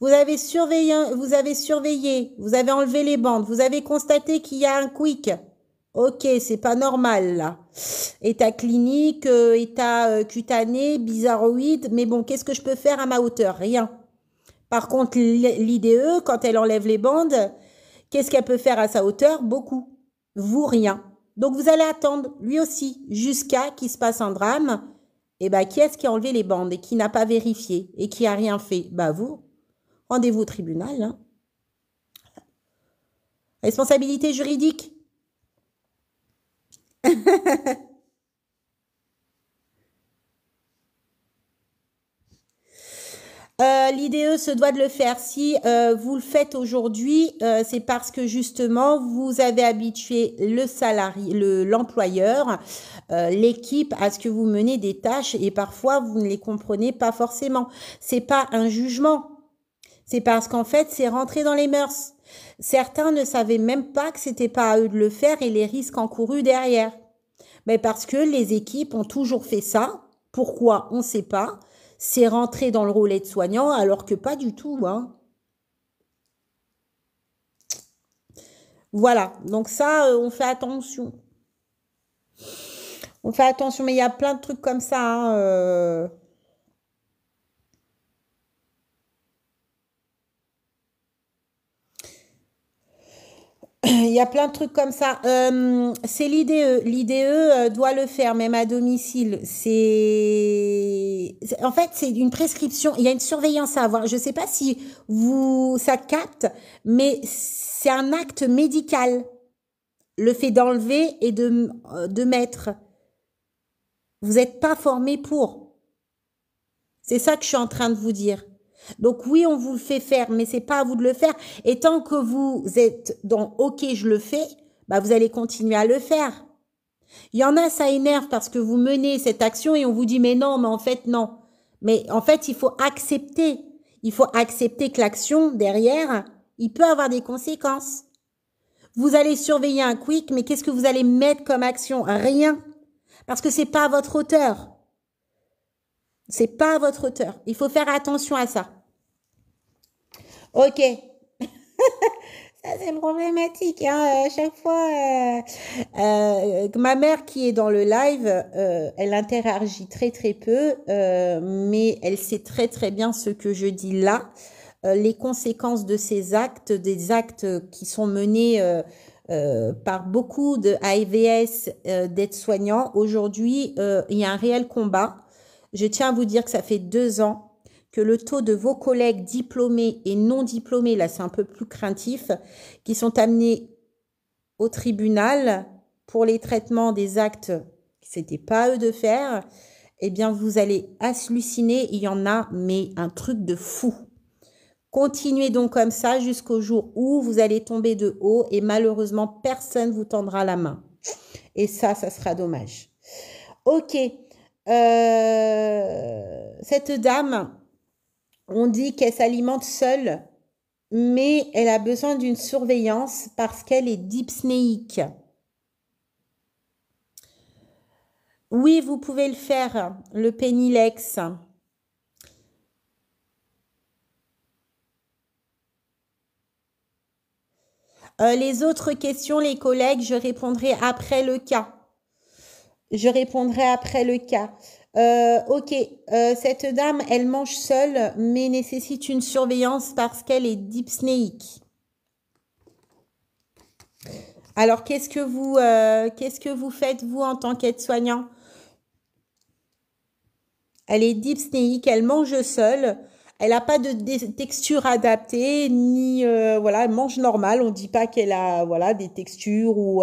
Vous avez surveillé, vous avez enlevé les bandes, vous avez constaté qu'il y a un quick. Ok, c'est pas normal là. État clinique, état cutané, bizarroïde, mais bon, qu'est-ce que je peux faire à ma hauteur? Rien. Par contre, l'IDE, quand elle enlève les bandes, qu'est-ce qu'elle peut faire à sa hauteur? Beaucoup. Vous, rien. Donc, vous allez attendre, lui aussi, jusqu'à qu'il se passe un drame. Et ben, qui est-ce qui a enlevé les bandes et qui n'a pas vérifié et qui a rien fait? Bah, vous. Rendez-vous au tribunal. Hein. Responsabilité juridique. L'IDE se doit de le faire. Si vous le faites aujourd'hui, c'est parce que justement, vous avez habitué le salarié, l'employeur, l'équipe à ce que vous menez des tâches et parfois, vous ne les comprenez pas forcément. C'est pas un jugement. C'est parce qu'en fait, c'est rentré dans les mœurs. Certains ne savaient même pas que c'était pas à eux de le faire et les risques encourus derrière. Mais parce que les équipes ont toujours fait ça. Pourquoi? On ne sait pas. C'est rentré dans le rôle aide-soignant alors que pas du tout. Hein. Voilà. Donc ça, on fait attention. On fait attention, mais il y a plein de trucs comme ça. Hein, Il y a plein de trucs comme ça. C'est l'IDE. L'IDE doit le faire, même à domicile. En fait, c'est une prescription. Il y a une surveillance à avoir. Je ne sais pas si ça capte, mais c'est un acte médical. Le fait d'enlever et de mettre. Vous n'êtes pas formé pour. C'est ça que je suis en train de vous dire. Donc oui, on vous le fait faire, mais c'est pas à vous de le faire. Et tant que vous êtes dans OK, je le fais, bah vous allez continuer à le faire. Il y en a, ça énerve parce que vous menez cette action et on vous dit mais non, mais en fait non. Mais en fait, il faut accepter. Il faut accepter que l'action derrière, il peut avoir des conséquences. Vous allez surveiller un quick, mais qu'est-ce que vous allez mettre comme action? Rien. Parce que c'est pas à votre hauteur. C'est pas à votre hauteur. Il faut faire attention à ça. Ok. Ça, c'est problématique. Hein. À chaque fois, ma mère qui est dans le live, elle interagit très très peu, mais elle sait très très bien ce que je dis là. Les conséquences de ces actes, des actes qui sont menés par beaucoup de AVS, d'aides-soignants. Aujourd'hui, il y a un réel combat. Je tiens à vous dire que ça fait 2 ans que le taux de vos collègues diplômés et non diplômés, là c'est un peu plus craintif, qui sont amenés au tribunal pour les traitements des actes que c'était pas à eux de faire, eh bien vous allez halluciner, il y en a, mais un truc de fou. Continuez donc comme ça jusqu'au jour où vous allez tomber de haut et malheureusement personne vous tendra la main. Et ça sera dommage. Ok. Cette dame, on dit qu'elle s'alimente seule, mais elle a besoin d'une surveillance parce qu'elle est dyspnéique. Oui, vous pouvez le faire, le Pénilex. Les autres questions, les collègues, je répondrai après le cas. Je répondrai après le cas. Ok, cette dame, elle mange seule, mais nécessite une surveillance parce qu'elle est dyspnéique. Alors, qu'est-ce que vous faites, vous, en tant qu'aide-soignant? Elle est dyspnéique, elle mange seule, Elle n'a pas de texture adaptée, ni voilà, elle mange normal. On dit pas qu'elle a voilà des textures ou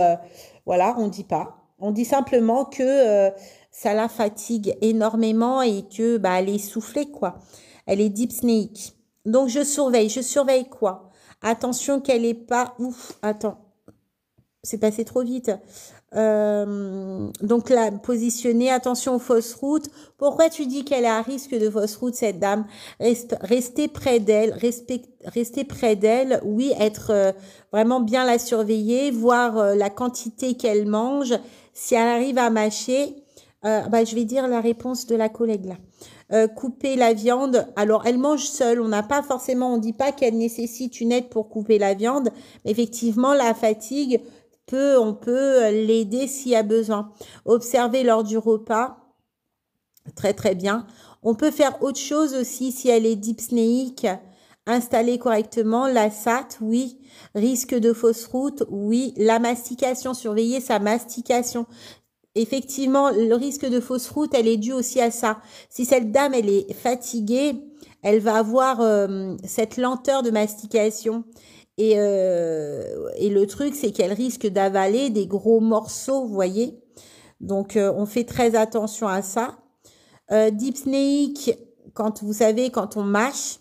voilà, on dit pas. On dit simplement que ça la fatigue énormément et que bah elle est essoufflée quoi. Elle est dyspnéique. Donc je surveille. Je surveille quoi? Attention qu'elle est pas ouf. Attends, c'est passé trop vite. Donc là, positionner, attention aux fausses routes. Pourquoi tu dis qu'elle est à risque de fausse route, cette dame? Restez près d'elle, restez près d'elle, oui, être vraiment bien la surveiller, voir la quantité qu'elle mange. Si elle arrive à mâcher, bah, je vais dire la réponse de la collègue là. Couper la viande. Alors, elle mange seule. On n'a pas forcément, on dit pas qu'elle nécessite une aide pour couper la viande. Mais effectivement, la fatigue on peut l'aider s'il y a besoin. Observer lors du repas. Très, très bien. On peut faire autre chose aussi si elle est dyspnéique. Installer correctement la SAT, oui. Risque de fausse route, oui. La mastication, surveiller sa mastication. Effectivement, le risque de fausse route, elle est due aussi à ça. Si cette dame, elle est fatiguée, elle va avoir cette lenteur de mastication. Et le truc, c'est qu'elle risque d'avaler des gros morceaux, vous voyez. Donc, on fait très attention à ça. Dyspnéique, quand vous savez, quand on mâche,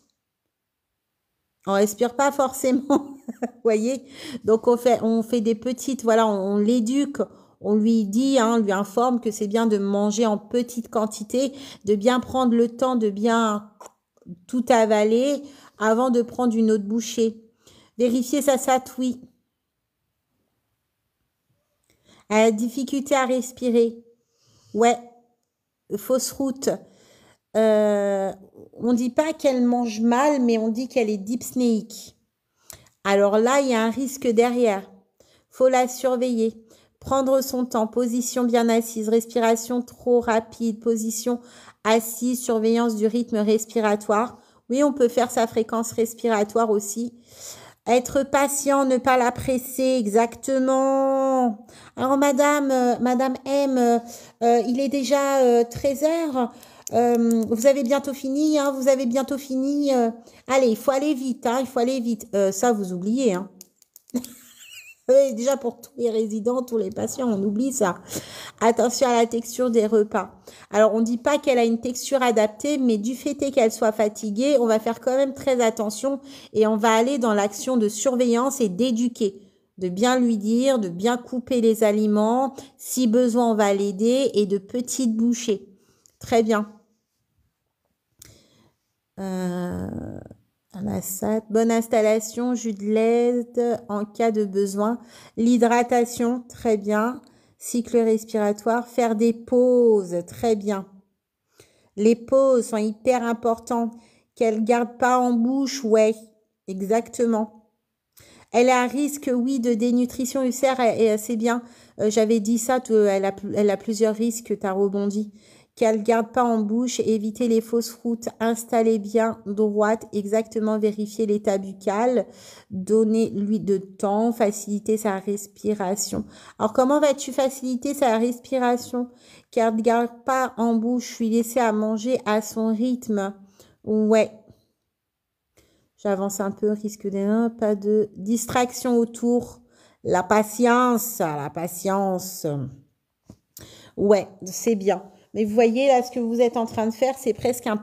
on respire pas forcément, vous voyez. Donc, on fait des petites, voilà, on l'éduque. On lui dit, hein, on lui informe que c'est bien de manger en petite quantité, de bien prendre le temps de bien tout avaler avant de prendre une autre bouchée. Vérifier sa SAT, oui. Elle a difficulté à respirer. Ouais, fausse route. On dit pas qu'elle mange mal, mais on dit qu'elle est dyspnéique. Alors là, il y a un risque derrière. Faut la surveiller. Prendre son temps, position bien assise, respiration trop rapide, position assise, surveillance du rythme respiratoire. Oui, on peut faire sa fréquence respiratoire aussi. Être patient, ne pas la presser, exactement. Alors, madame M, il est déjà 13 heures. Vous avez bientôt fini, hein, vous avez bientôt fini. Allez, il faut aller vite, hein, il faut aller vite. Ça, vous oubliez, hein. Oui, déjà pour tous les résidents, tous les patients, on oublie ça. Attention à la texture des repas. Alors, on ne dit pas qu'elle a une texture adaptée, mais du fait qu'elle soit fatiguée, on va faire quand même très attention et on va aller dans l'action de surveillance et d'éduquer. De bien lui dire, de bien couper les aliments. Si besoin, on va l'aider et de petites bouchées. Très bien. La SAT, bonne installation, jus de lait en cas de besoin. L'hydratation, très bien. Cycle respiratoire, faire des pauses, très bien. Les pauses sont hyper importantes. Qu'elle garde pas en bouche, ouais, exactement. Elle a un risque, oui, de dénutrition ulcère, et c'est bien. J'avais dit ça, elle a plusieurs risques, tu as rebondi. Qu'elle garde pas en bouche, éviter les fausses routes, installer bien droite, exactement vérifier l'état buccal, donner-lui de temps, faciliter sa respiration. Alors, comment vas-tu faciliter sa respiration? Qu'elle ne garde pas en bouche, lui laisser à manger à son rythme. Ouais. J'avance un peu, risque de pas de distraction autour. La patience, la patience. Ouais, c'est bien. Mais vous voyez, là, ce que vous êtes en train de faire, c'est presque un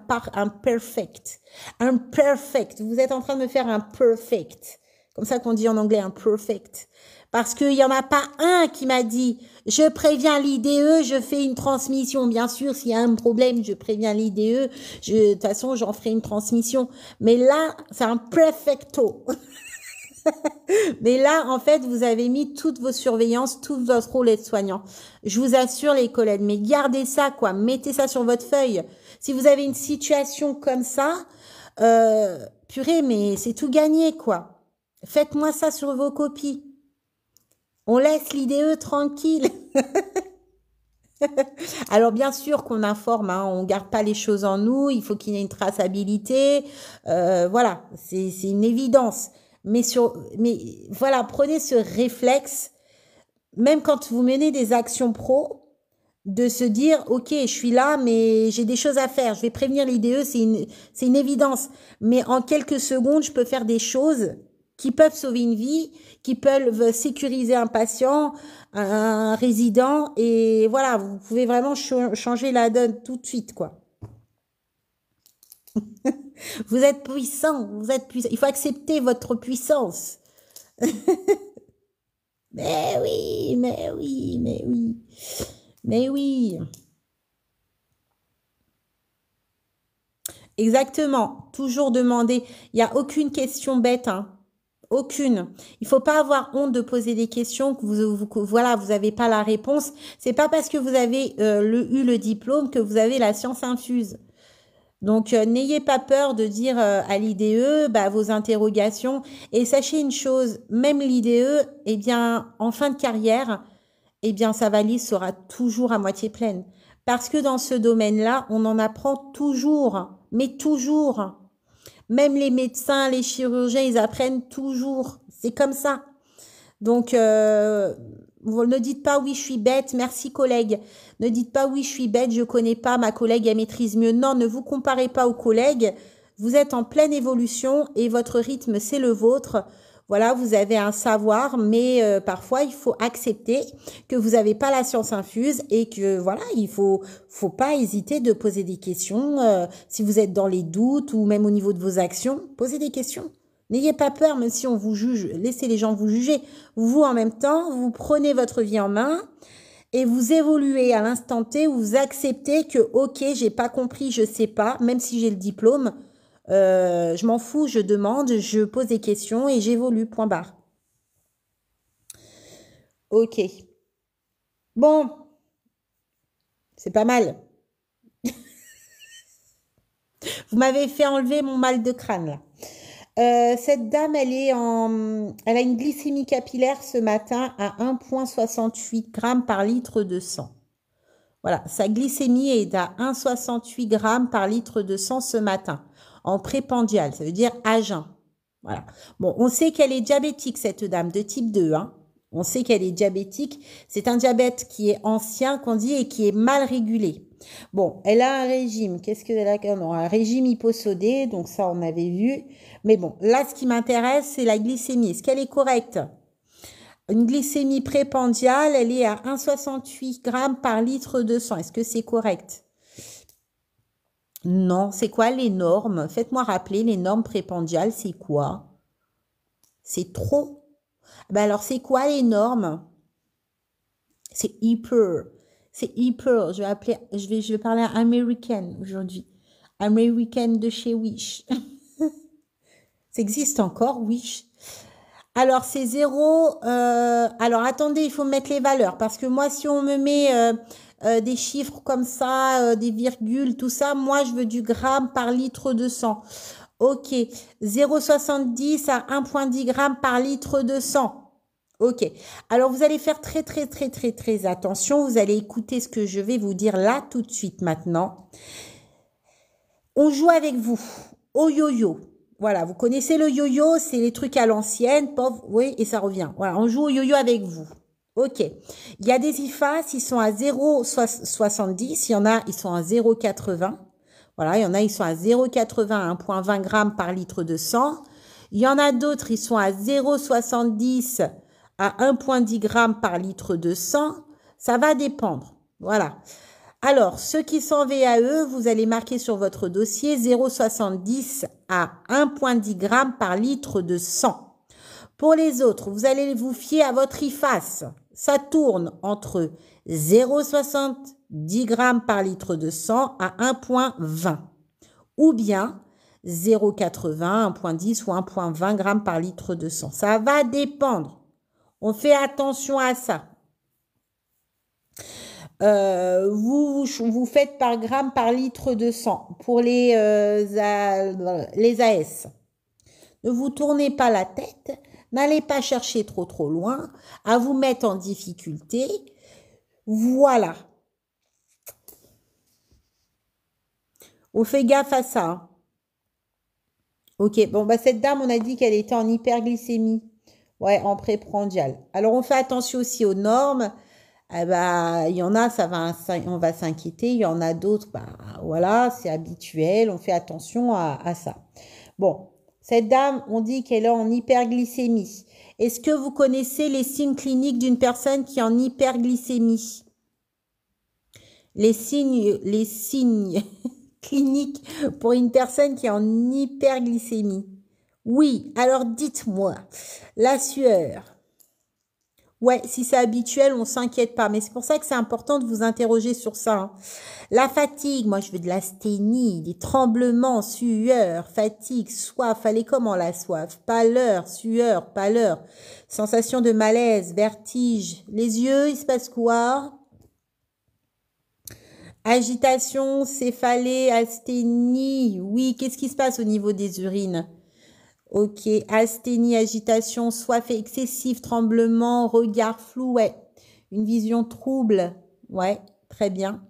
perfect. Un perfect. Vous êtes en train de faire un perfect. Comme ça qu'on dit en anglais, un perfect. Parce qu'il n'y en a pas un qui m'a dit, je préviens l'IDE, je fais une transmission. Bien sûr, s'il y a un problème, je préviens l'IDE. De toute façon, j'en ferai une transmission. Mais là, c'est un perfecto. Mais là, en fait, vous avez mis toutes vos surveillances, tout votre rôle de soignant. Je vous assure, les collègues, mais gardez ça, quoi. Mettez ça sur votre feuille. Si vous avez une situation comme ça, purée, mais c'est tout gagné, quoi. Faites-moi ça sur vos copies. On laisse l'IDE tranquille. Alors, bien sûr qu'on informe, hein, on garde pas les choses en nous, il faut qu'il y ait une traçabilité. Voilà, c'est une évidence. Mais voilà, prenez ce réflexe, même quand vous menez des actions pro, de se dire, ok, je suis là, mais j'ai des choses à faire. Je vais prévenir l'IDE, c'est une évidence. Mais en quelques secondes, je peux faire des choses qui peuvent sauver une vie, qui peuvent sécuriser un patient, un résident. Et voilà, vous pouvez vraiment changer la donne tout de suite, quoi. Vous êtes puissant, vous êtes puissant. Il faut accepter votre puissance. Mais oui, mais oui, mais oui, mais oui. Exactement. Toujours demander. Il n'y a aucune question bête, hein. Aucune. Il faut pas avoir honte de poser des questions voilà, vous n'avez pas la réponse. C'est pas parce que vous avez eu le diplôme que vous avez la science infuse. Donc, n'ayez pas peur de dire à l'IDE vos interrogations. Et sachez une chose, même l'IDE, eh bien, en fin de carrière, eh bien, sa valise sera toujours à moitié pleine. Parce que dans ce domaine-là, on en apprend toujours, mais toujours. Même les médecins, les chirurgiens, ils apprennent toujours. C'est comme ça. Donc, vous ne dites pas oui, je suis bête, merci collègue. Ne dites pas oui, je suis bête, je connais pas, ma collègue, elle maîtrise mieux. Non, ne vous comparez pas aux collègues. Vous êtes en pleine évolution et votre rythme, c'est le vôtre. Voilà, vous avez un savoir, mais parfois, il faut accepter que vous n'avez pas la science infuse et que, voilà, faut pas hésiter de poser des questions. Si vous êtes dans les doutes ou même au niveau de vos actions, posez des questions. N'ayez pas peur, même si on vous juge, laissez les gens vous juger. Vous, en même temps, vous prenez votre vie en main et vous évoluez à l'instant T où vous acceptez que, ok, j'ai pas compris, je sais pas, même si j'ai le diplôme, je m'en fous, je demande, je pose des questions et j'évolue, point barre. Ok. Bon, c'est pas mal. Vous m'avez fait enlever mon mal de crâne, là. Cette dame, elle a une glycémie capillaire ce matin à 1,68 grammes par litre de sang. Voilà, sa glycémie est à 1,68 grammes par litre de sang ce matin, en préprandial, ça veut dire à jeun. Voilà. Bon, on sait qu'elle est diabétique, cette dame, de type 2, hein. On sait qu'elle est diabétique. C'est un diabète qui est ancien, qu'on dit, et qui est mal régulé. Bon, elle a un régime. Qu'est-ce qu'elle a? Non, un régime hyposodé, donc ça, on avait vu. Mais bon, là, ce qui m'intéresse, c'est la glycémie. Est-ce qu'elle est correcte? Une glycémie préprandiale, elle est à 1,68 grammes par litre de sang. Est-ce que c'est correct? Non, c'est quoi les normes? Faites-moi rappeler, les normes préprandiales, c'est quoi? C'est trop? Ben alors, c'est quoi les normes? C'est hyper. C'est hyper. Je vais parler à American aujourd'hui. American de chez Wish. Ça existe encore, Wish? Alors, c'est 0. Alors, attendez, il faut mettre les valeurs. Parce que moi, si on me met des chiffres comme ça, des virgules, tout ça, moi, je veux du gramme par litre de sang. Ok. 0,70 à 1,10 grammes par litre de sang. Ok. Alors, vous allez faire très, très, très, très, très attention. Vous allez écouter ce que je vais vous dire là, tout de suite, maintenant. On joue avec vous au yo-yo. Voilà, vous connaissez le yo-yo, c'est les trucs à l'ancienne, pauvre, oui, et ça revient. Voilà, on joue au yo-yo avec vous. Ok. Il y a des IFAS, ils sont à 0,70. Il y en a, ils sont à 0,80. Voilà, il y en a, ils sont à 0,80 à 1,20 grammes par litre de sang. Il y en a d'autres, ils sont à 0,70 à 1,10 grammes par litre de sang. Ça va dépendre. Voilà. Alors, ceux qui sont VAE, vous allez marquer sur votre dossier 0,70 à 1,10 grammes par litre de sang. Pour les autres, vous allez vous fier à votre IFAS. Ça tourne entre 0,70 grammes par litre de sang à 1,20 ou bien 0,80, 1,10 ou 1,20 grammes par litre de sang. Ça va dépendre. On fait attention à ça. Vous faites par gramme par litre de sang pour les AS. Ne vous tournez pas la tête, n'allez pas chercher trop loin, à vous mettre en difficulté. Voilà. On fait gaffe à ça. Hein. Ok, bon, cette dame, on a dit qu'elle était en hyperglycémie. Ouais, en préprandial. Alors, on fait attention aussi aux normes. Eh ben, il y en a, on va s'inquiéter. Il y en a d'autres, bah, voilà, c'est habituel. On fait attention à ça. Bon, cette dame, on dit qu'elle est en hyperglycémie. Est-ce que vous connaissez les signes cliniques d'une personne qui est en hyperglycémie? Les signes cliniques pour une personne qui est en hyperglycémie. Oui, alors dites-moi, la sueur. Ouais, si c'est habituel, on s'inquiète pas. Mais c'est pour ça que c'est important de vous interroger sur ça, hein. La fatigue, moi je veux de l'asthénie, des tremblements, sueur, fatigue, soif. Elle est comment la soif? Pâleur, sueur, pâleur. Sensation de malaise, vertige. Les yeux, il se passe quoi? Agitation, céphalée, asthénie. Oui, qu'est-ce qui se passe au niveau des urines? Ok, asthénie, agitation, soif excessive, tremblement, regard flou, ouais. Une vision trouble, ouais, très bien.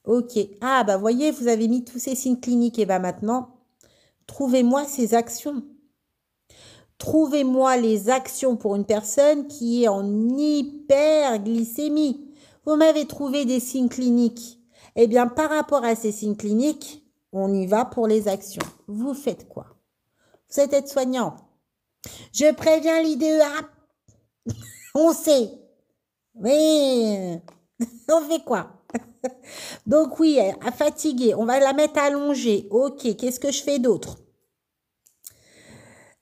Ok, ah bah voyez, vous avez mis tous ces signes cliniques. Et bah maintenant, trouvez-moi ces actions. Trouvez-moi les actions pour une personne qui est en hyperglycémie. Vous m'avez trouvé des signes cliniques. Eh bien, par rapport à ces signes cliniques, on y va pour les actions. Vous faites quoi? Vous êtes aide-soignant. Je préviens l'IDEA. On sait. Mais on fait quoi? Donc oui, fatiguée. On va la mettre allongée. Ok, qu'est-ce que je fais d'autre?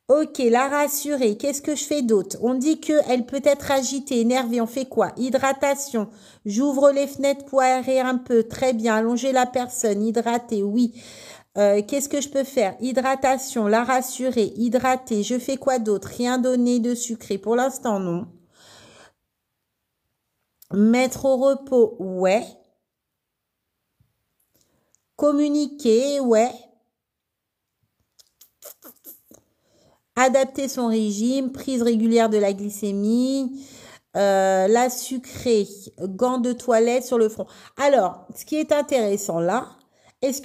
Ok, la rassurer. Qu'est-ce que je fais d'autre? On dit qu'elle peut être agitée, énervée. On fait quoi? Hydratation. J'ouvre les fenêtres pour aérer un peu. Très bien. Allonger la personne. Hydrater, oui. Qu'est-ce que je peux faire? Hydratation, la rassurer, hydrater. Je fais quoi d'autre? Rien donner de sucré. Pour l'instant, non. Mettre au repos, ouais. Communiquer, ouais. Adapter son régime, prise régulière de la glycémie, la sucrée, gants de toilette sur le front. Alors, ce qui est intéressant là, est-ce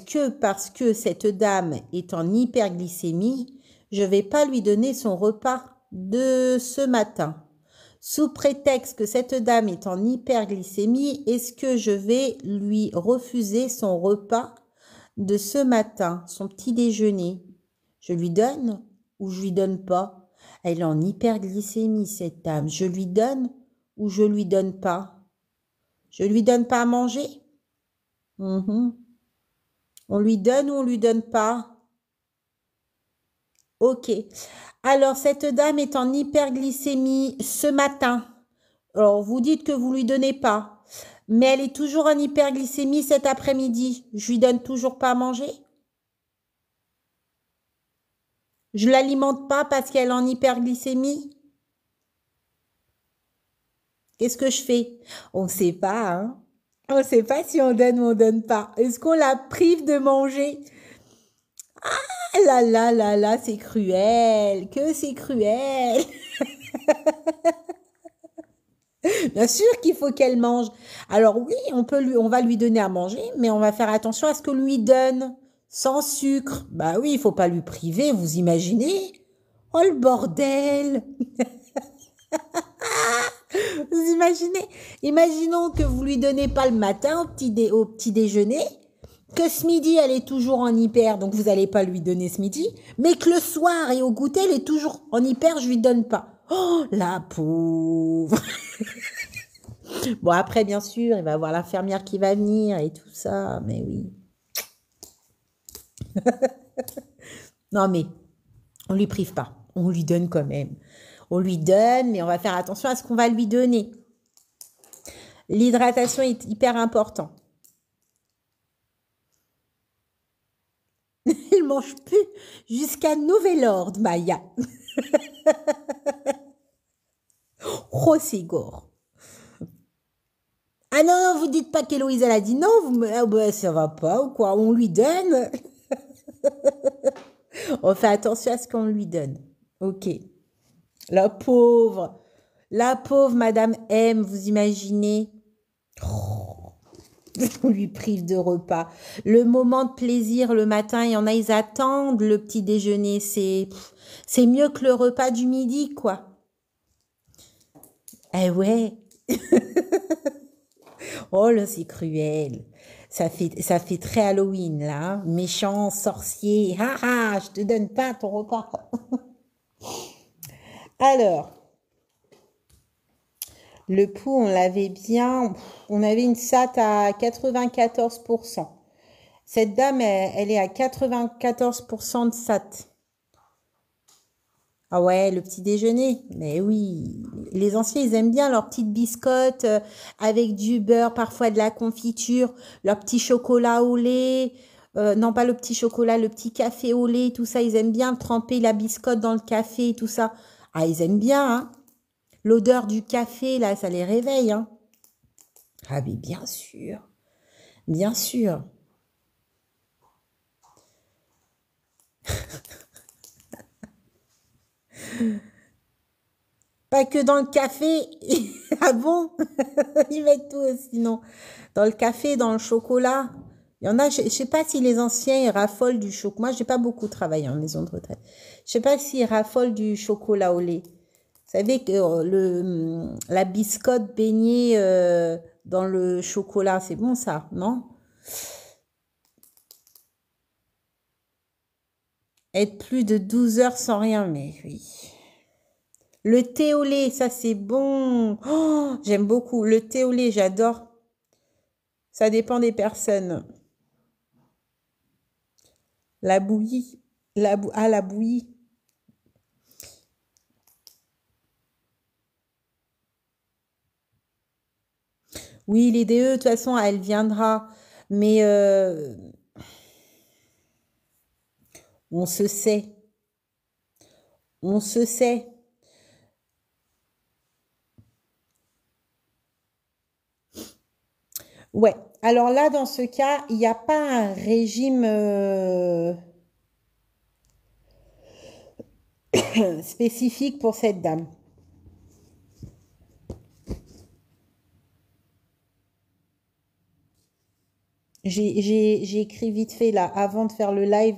que parce que cette dame est en hyperglycémie, je vais pas lui donner son repas de ce matin? Sous prétexte que cette dame est en hyperglycémie, est-ce que je vais lui refuser son repas de ce matin, son petit déjeuner? Je lui donne ou je lui donne pas? Elle est en hyperglycémie, cette dame. Je lui donne ou je lui donne pas? Je lui donne pas à manger? On lui donne ou on lui donne pas? Ok. Alors, cette dame est en hyperglycémie ce matin. Alors, vous dites que vous lui donnez pas. Mais elle est toujours en hyperglycémie cet après-midi. Je lui donne toujours pas à manger? Je l'alimente pas parce qu'elle est en hyperglycémie? Qu'est-ce que je fais? On ne sait pas, hein? On ne sait pas si on donne ou on donne pas. Est-ce qu'on la prive de manger? Ah là là là là, c'est cruel. Que c'est cruel. Bien sûr qu'il faut qu'elle mange. Alors oui, on va lui donner à manger, mais on va faire attention à ce que lui donne. Sans sucre. Bah oui, il faut pas lui priver, vous imaginez? Oh le bordel! Vous imaginez? Imaginons que vous lui donnez pas le matin au petit déjeuner, que ce midi elle est toujours en hyper, donc vous n'allez pas lui donner ce midi, mais que le soir et au goûter elle est toujours en hyper, je lui donne pas. Oh la pauvre. Bon après bien sûr il va y avoir l'infirmière qui va venir et tout ça, mais oui. Non mais on lui prive pas, on lui donne quand même. On lui donne, mais on va faire attention à ce qu'on va lui donner. L'hydratation est hyper important. Il mange plus jusqu'à nouvel ordre, Maya. Oh, c'est gore. Ah non, non, vous dites pas qu'Héloïse, elle a dit non, ah bah, ça va pas ou quoi, on lui donne. On fait attention à ce qu'on lui donne. Ok. La pauvre Madame M, vous imaginez? Oh, on lui prive de repas. Le moment de plaisir le matin, il y en a, ils attendent le petit déjeuner. C'est mieux que le repas du midi, quoi. Eh ouais. Oh là, c'est cruel. Ça fait très Halloween, là. Hein. Méchant, sorcier. Ah ah, je te donne pas ton repas. Alors, le pouls, on l'avait bien. On avait une SAT à 94%. Cette dame, elle est à 94% de SAT. Ah ouais, le petit déjeuner. Mais oui, les anciens, ils aiment bien leurs petites biscottes avec du beurre, parfois de la confiture, leur petit chocolat au lait. Non, pas le petit chocolat, le petit café au lait, tout ça. Ils aiment bien tremper la biscotte dans le café et tout ça. Ah, ils aiment bien, hein. L'odeur du café, là, ça les réveille, hein. Ah, mais bien sûr, bien sûr. Pas que dans le café. Ah bon? Ils mettent tout sinon. Dans le café, dans le chocolat. Il y en a, je sais pas si les anciens ils raffolent du chocolat. Moi, j'ai pas beaucoup travaillé en maison de retraite. Je sais pas s'ils raffolent du chocolat au lait. Vous savez que la biscotte baignée dans le chocolat, c'est bon ça, non? Être plus de 12 heures sans rien, mais oui. Le thé au lait, ça c'est bon. Oh, j'aime beaucoup. Le thé au lait, j'adore. Ça dépend des personnes. La bouillie. La bouillie. Oui, l'IDE, de toute façon, elle viendra. Mais on se sait. On se sait. Ouais. Alors là, dans ce cas, il n'y a pas un régime spécifique pour cette dame. J'ai écrit vite fait là, avant de faire le live.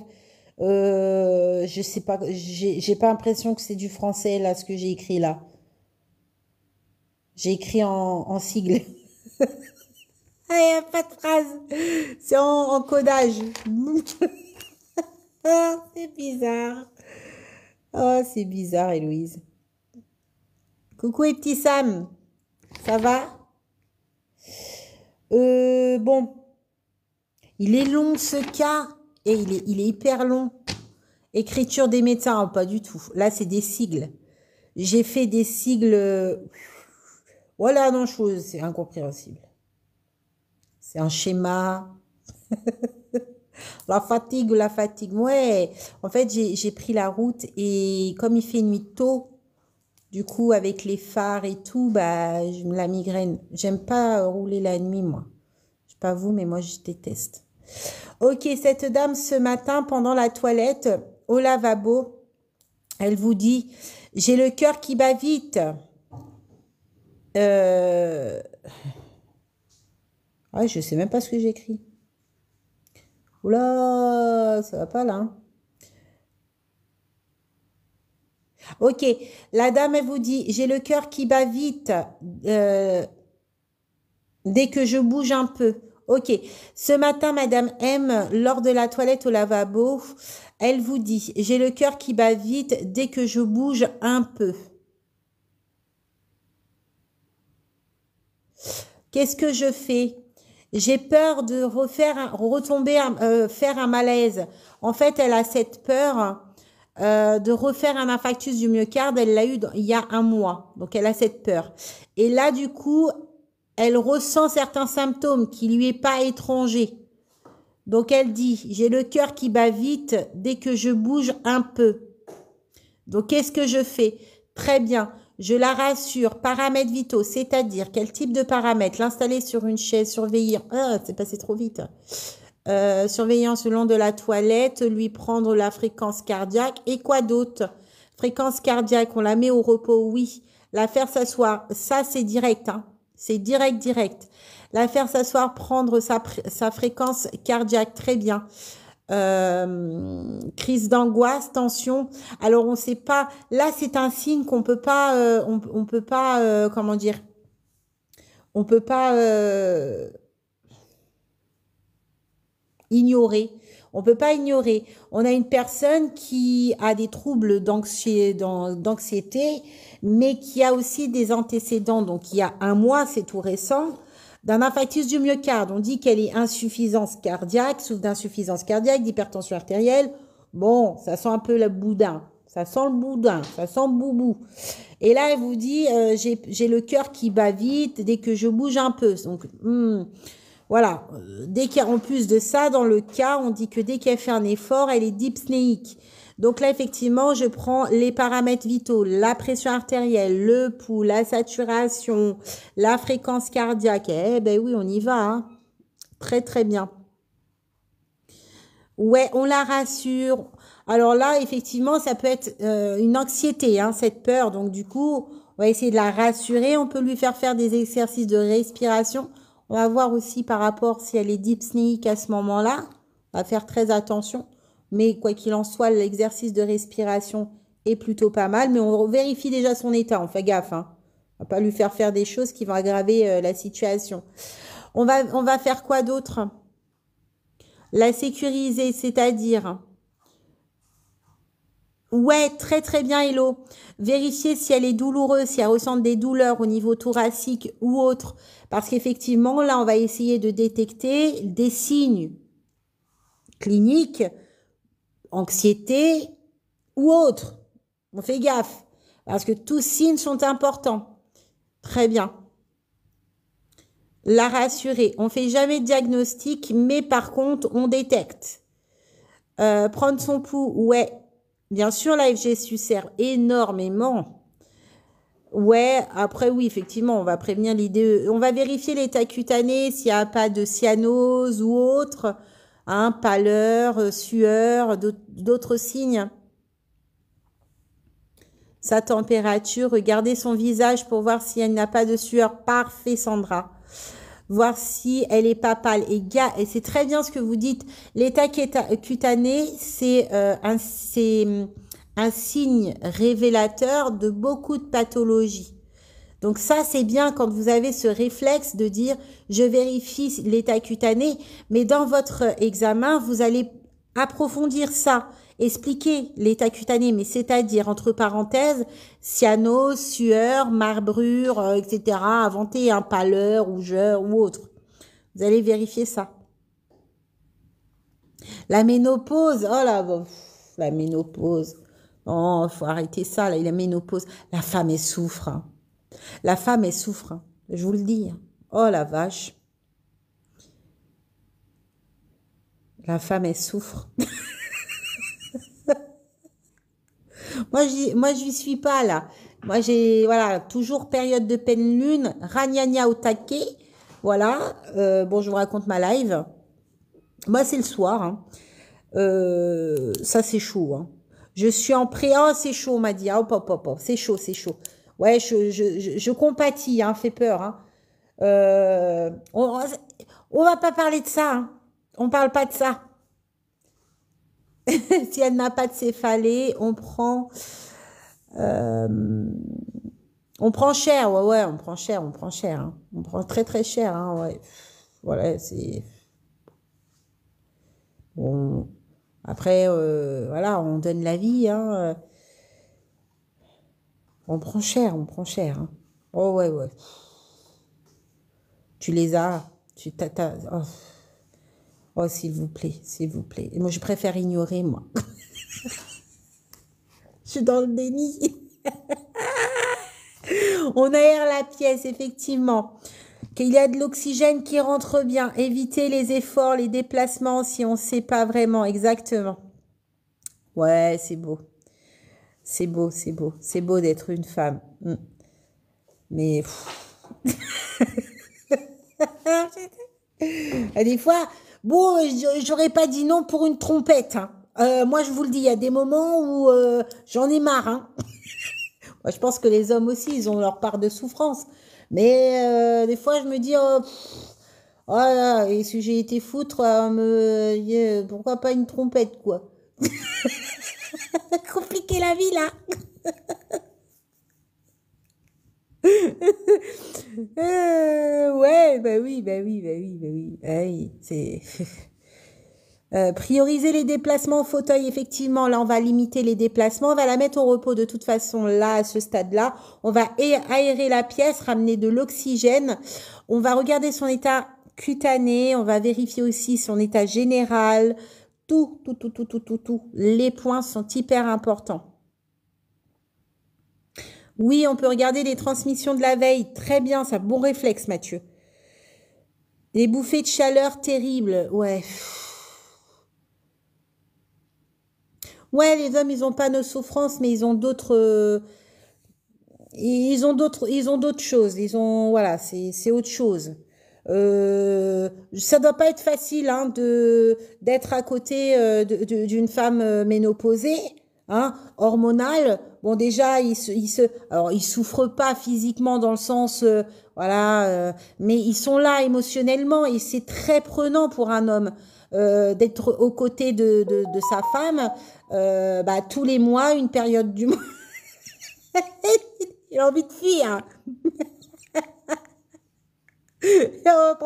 Je sais pas, j'ai pas l'impression que c'est du français là, ce que j'ai écrit là. J'ai écrit en sigle. Ah, y a pas de phrase. C'est en codage. Ah, c'est bizarre. Oh, c'est bizarre, Héloïse. Coucou et petit Sam. Ça va? Bon. Il est long ce cas. Et il est hyper long. Écriture des médecins, oh, pas du tout. Là, c'est des sigles. J'ai fait des sigles. Voilà, non, c'est incompréhensible. C'est un schéma. La fatigue. Ouais, en fait, j'ai pris la route et comme il fait nuit tôt, du coup, avec les phares et tout, bah, la migraine. J'aime pas rouler la nuit, moi. Je sais pas vous, mais moi, je déteste. Ok, cette dame, ce matin, pendant la toilette, au lavabo, elle vous dit, j'ai le cœur qui bat vite. Ah, je sais même pas ce que j'écris. Oula, ça va pas là. Hein. Ok, la dame, elle vous dit, j'ai le cœur qui bat vite dès que je bouge un peu. Ok, ce matin, Madame M, lors de la toilette au lavabo, elle vous dit, j'ai le cœur qui bat vite dès que je bouge un peu. Qu'est-ce que je fais? J'ai peur de faire un malaise. En fait, elle a cette peur de refaire un infarctus du myocarde. Elle l'a eu il y a un mois. Donc, elle a cette peur. Et là, du coup, elle ressent certains symptômes qui lui est pas étrangers. Donc, elle dit, j'ai le cœur qui bat vite dès que je bouge un peu. Donc, qu'est-ce que je fais? Très bien. Je la rassure. Paramètres vitaux, c'est-à-dire quel type de paramètres? L'installer sur une chaise, surveiller. Ah, c'est passé trop vite. Surveillance le long de la toilette, lui prendre la fréquence cardiaque. Et quoi d'autre? Fréquence cardiaque, on la met au repos, oui. La faire s'asseoir, ça c'est direct. Hein. C'est direct, direct. La faire s'asseoir, prendre sa fréquence cardiaque, très bien. Crise d'angoisse, tension. Alors on sait pas. Là c'est un signe qu'on peut pas, on peut pas, comment dire. on peut pas ignorer. On peut pas ignorer. On a une personne qui a des troubles d'anxiété, mais qui a aussi des antécédents. Donc, il y a un mois, c'est tout récent, d'un infarctus du myocarde. On dit qu'elle est insuffisance cardiaque, souffre d'insuffisance cardiaque, d'hypertension artérielle. Bon, ça sent un peu le boudin. Ça sent le boudin, ça sent le boubou. Et là, elle vous dit, j'ai le cœur qui bat vite dès que je bouge un peu. Donc, voilà, dès qu'il y a en plus de ça, dans le cas, on dit que dès qu'elle fait un effort, elle est dyspnéique. Donc là, effectivement, je prends les paramètres vitaux, la pression artérielle, le pouls, la saturation, la fréquence cardiaque. Eh ben oui, on y va, hein. Très, très bien. Ouais, on la rassure. Alors là, effectivement, ça peut être une anxiété, hein, cette peur. Donc du coup, on va essayer de la rassurer. On peut lui faire des exercices de respiration. On va voir aussi par rapport si elle est dyspnéique à ce moment-là. On va faire très attention. Mais quoi qu'il en soit, l'exercice de respiration est plutôt pas mal. Mais on vérifie déjà son état. On fait gaffe, hein. On va pas lui faire des choses qui vont aggraver la situation. On va faire quoi d'autre? La sécuriser, c'est-à-dire... Ouais, très très bien, Hello. Vérifier si elle est douloureuse, si elle ressent des douleurs au niveau thoracique ou autre. Parce qu'effectivement, là, on va essayer de détecter des signes cliniques, anxiété ou autre. On fait gaffe. Parce que tous signes sont importants. Très bien. La rassurer. On fait jamais de diagnostic, mais par contre, on détecte. Prendre son pouls, ouais. Bien sûr, la FGSU sert énormément. Ouais, après oui, effectivement, on va prévenir l'IDE. On va vérifier l'état cutané, s'il n'y a pas de cyanose ou autre, hein, pâleur, sueur, d'autres signes. Sa température, regardez son visage pour voir si elle n'a pas de sueur. Parfait, Sandra. Voir si elle est pas pâle. Et c'est très bien ce que vous dites. L'état cutané, c'est un signe révélateur de beaucoup de pathologies. Donc ça, c'est bien quand vous avez ce réflexe de dire je vérifie l'état cutané, mais dans votre examen, vous allez approfondir ça, expliquer l'état cutané, mais c'est-à-dire entre parenthèses, cyanose, sueur, marbrure, etc., inventer un pâleur, rougeur ou autre. Vous allez vérifier ça. La ménopause, oh là, la ménopause. Oh, faut arrêter ça, là, la ménopause. La femme, elle souffre, hein. La femme, elle souffre, hein. Je vous le dis. Oh la vache. La femme, elle souffre. Moi, je n'y suis pas, là. Moi, j'ai, voilà, toujours période de pleine lune, ragnagna au taquet. Voilà. Bon, je vous raconte ma live. Moi, c'est le soir, hein. Ça, c'est chaud, hein. Je suis en pré... Oh, c'est chaud, on m'a dit. Ah, hop, hop, hop, hop. C'est chaud, c'est chaud. Ouais, je compatis, hein, fait peur, hein. On va pas parler de ça, hein. On parle pas de ça. Si elle n'a pas de céphalée, on prend cher, ouais, on prend cher, hein. On prend très très cher, hein, ouais. Voilà, c'est bon. Après, voilà, on donne la vie, hein. On prend cher, hein. Oh ouais, ouais. Tu les as, tu t'as, oh. Oh, s'il vous plaît, s'il vous plaît. Et moi, je préfère ignorer, moi. Je suis dans le déni. On aère la pièce, effectivement. Qu'il y a de l'oxygène qui rentre bien. Éviter les efforts, les déplacements, si on ne sait pas vraiment exactement. Ouais, c'est beau. C'est beau, c'est beau. C'est beau d'être une femme. Mais... des fois... Bon, j'aurais pas dit non pour une trompette, hein. Moi, je vous le dis, il y a des moments où j'en ai marre, hein. Moi, je pense que les hommes aussi, ils ont leur part de souffrance. Mais des fois, je me dis, oh, oh là, et si j'ai été foutre, pourquoi pas une trompette, quoi. Compliquer la vie, là. Ouais, bah oui, bah oui, bah oui, bah oui. Ah oui, c'est... prioriser les déplacements au fauteuil, effectivement, là on va limiter les déplacements, on va la mettre au repos de toute façon là, à ce stade-là, on va aérer la pièce, ramener de l'oxygène, on va regarder son état cutané, on va vérifier aussi son état général, tout, tout, tout, tout, tout, tout, tout, les points sont hyper importants. Oui, on peut regarder les transmissions de la veille, très bien, ça, bon réflexe Mathieu. Des bouffées de chaleur terribles, ouais. Ouais, les hommes, ils ont pas nos souffrances, mais ils ont d'autres, ils ont d'autres choses. Ils ont, voilà, c'est autre chose. Ça doit pas être facile, hein, d'être à côté d'une femme ménopausée, hein, hormonale. Bon, déjà, alors ils souffrent pas physiquement dans le sens, voilà, mais ils sont là émotionnellement et c'est très prenant pour un homme. D'être aux côtés de sa femme, bah, tous les mois, une période du mois. Il a envie de fuir. Il a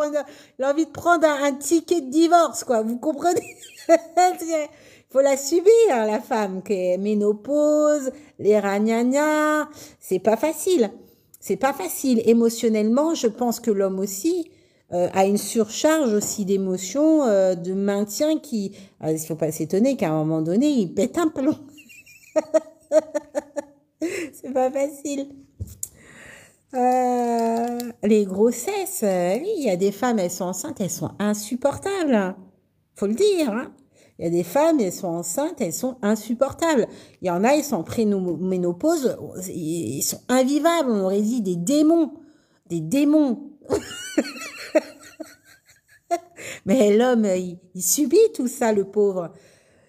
envie de prendre un ticket de divorce, quoi. Vous comprenez? Il faut la subir, la femme, qui est ménopause, les ragnagnas. C'est pas facile. C'est pas facile. Émotionnellement, je pense que l'homme aussi a une surcharge aussi d'émotions, de maintien qui... Il faut pas s'étonner qu'à un moment donné, il pète un plomb. C'est pas facile. Les grossesses, oui, il y a des femmes, elles sont enceintes, elles sont insupportables. Faut le dire, hein. Il y a des femmes, elles sont enceintes, elles sont insupportables. Il y en a, ils sont en préménopause, ils sont invivables. On aurait dit des démons. Des démons. Mais l'homme, il subit tout ça, le pauvre.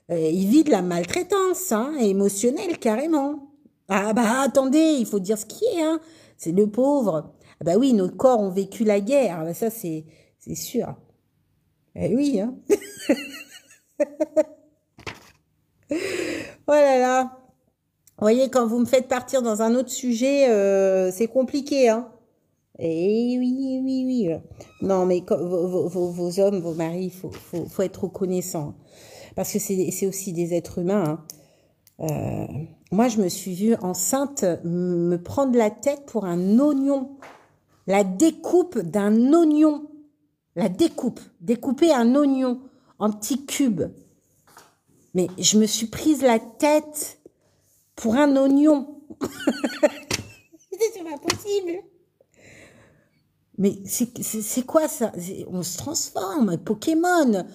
Il vit de la maltraitance, hein, émotionnelle, carrément. Ah bah attendez, il faut dire ce qui est, hein. C'est le pauvre. Ah bah oui, nos corps ont vécu la guerre. Ah bah ça, c'est sûr. Eh oui, hein. Oh là là. Vous voyez, quand vous me faites partir dans un autre sujet, c'est compliqué, hein. Eh oui, oui, oui. Non, mais vos hommes, vos maris, faut être reconnaissant. Parce que c'est aussi des êtres humains, hein. Moi, je me suis vue enceinte me prendre la tête pour un oignon. La découpe d'un oignon. La découpe. Découper un oignon en petits cubes. Mais je me suis prise la tête pour un oignon. C'est pas possible. Mais c'est quoi ça? On se transforme, Pokémon.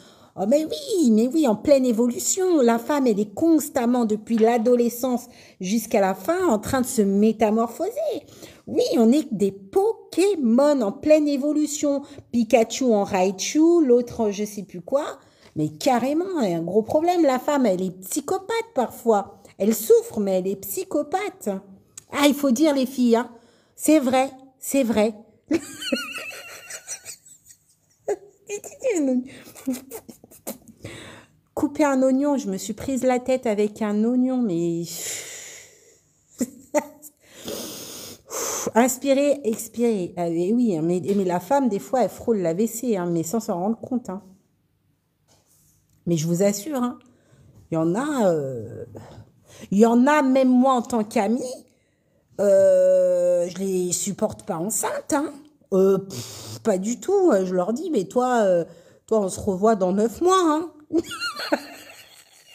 Oh mais oui, en pleine évolution. La femme, elle est constamment, depuis l'adolescence jusqu'à la fin, en train de se métamorphoser. Oui, on est des Pokémon en pleine évolution. Pikachu en Raichu, l'autre je sais plus quoi. Mais carrément, il y a un gros problème. La femme, elle est psychopathe parfois. Elle souffre, mais elle est psychopathe. Ah, il faut dire les filles, hein. C'est vrai, c'est vrai. Couper un oignon, je me suis prise la tête avec un oignon, mais... Inspirer, expirer. Ah, oui, mais la femme, des fois, elle frôle la WC, hein, mais sans s'en rendre compte. Hein. Mais je vous assure, hein, il y en a, même moi en tant qu'amie, je les supporte pas enceintes, hein. Pas du tout. Je leur dis, mais toi, on se revoit dans 9 mois, hein.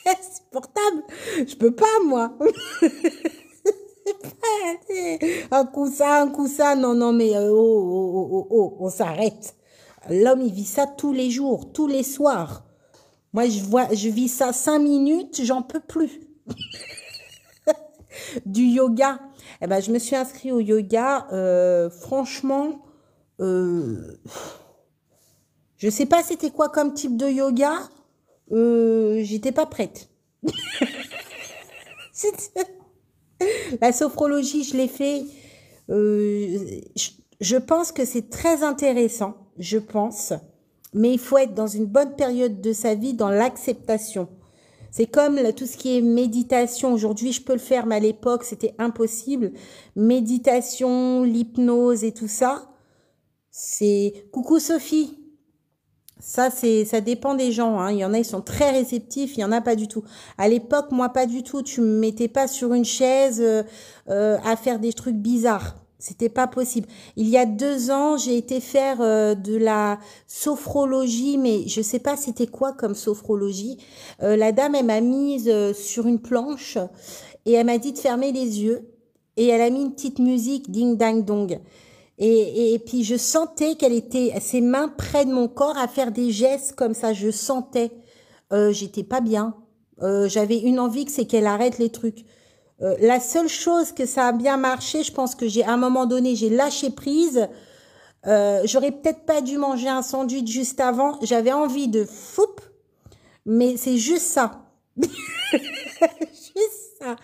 Insupportable. Je peux pas, moi. Un coup ça, non, mais on s'arrête. L'homme, il vit ça tous les jours, tous les soirs. Moi, je vis ça 5 minutes, j'en peux plus. Du yoga. Eh ben, je me suis inscrite au yoga. Franchement, je sais pas c'était quoi comme type de yoga. J'étais pas prête. La sophrologie, je l'ai fait. Je pense que c'est très intéressant, je pense. Mais il faut être dans une bonne période de sa vie, dans l'acceptation. C'est comme tout ce qui est méditation. Aujourd'hui, je peux le faire, mais à l'époque, c'était impossible. Méditation, l'hypnose et tout ça, c'est... Coucou Sophie. Ça dépend des gens, hein. Il y en a, ils sont très réceptifs, il y en a pas du tout. À l'époque, moi, pas du tout. Tu me mettais pas sur une chaise à faire des trucs bizarres. C'était pas possible. Il y a 2 ans, j'ai été faire de la sophrologie, mais je sais pas c'était quoi comme sophrologie. La dame, elle m'a mise sur une planche et elle m'a dit de fermer les yeux. Et elle a mis une petite musique, ding dang dong. Et puis je sentais qu'elle était ses mains près de mon corps à faire des gestes comme ça. Je sentais, j'étais pas bien. J'avais une envie que c'est qu'elle arrête les trucs. La seule chose que ça a bien marché, je pense que à un moment donné, j'ai lâché prise. J'aurais peut-être pas dû manger un sandwich juste avant. J'avais envie de foup, mais c'est juste ça. Juste ça.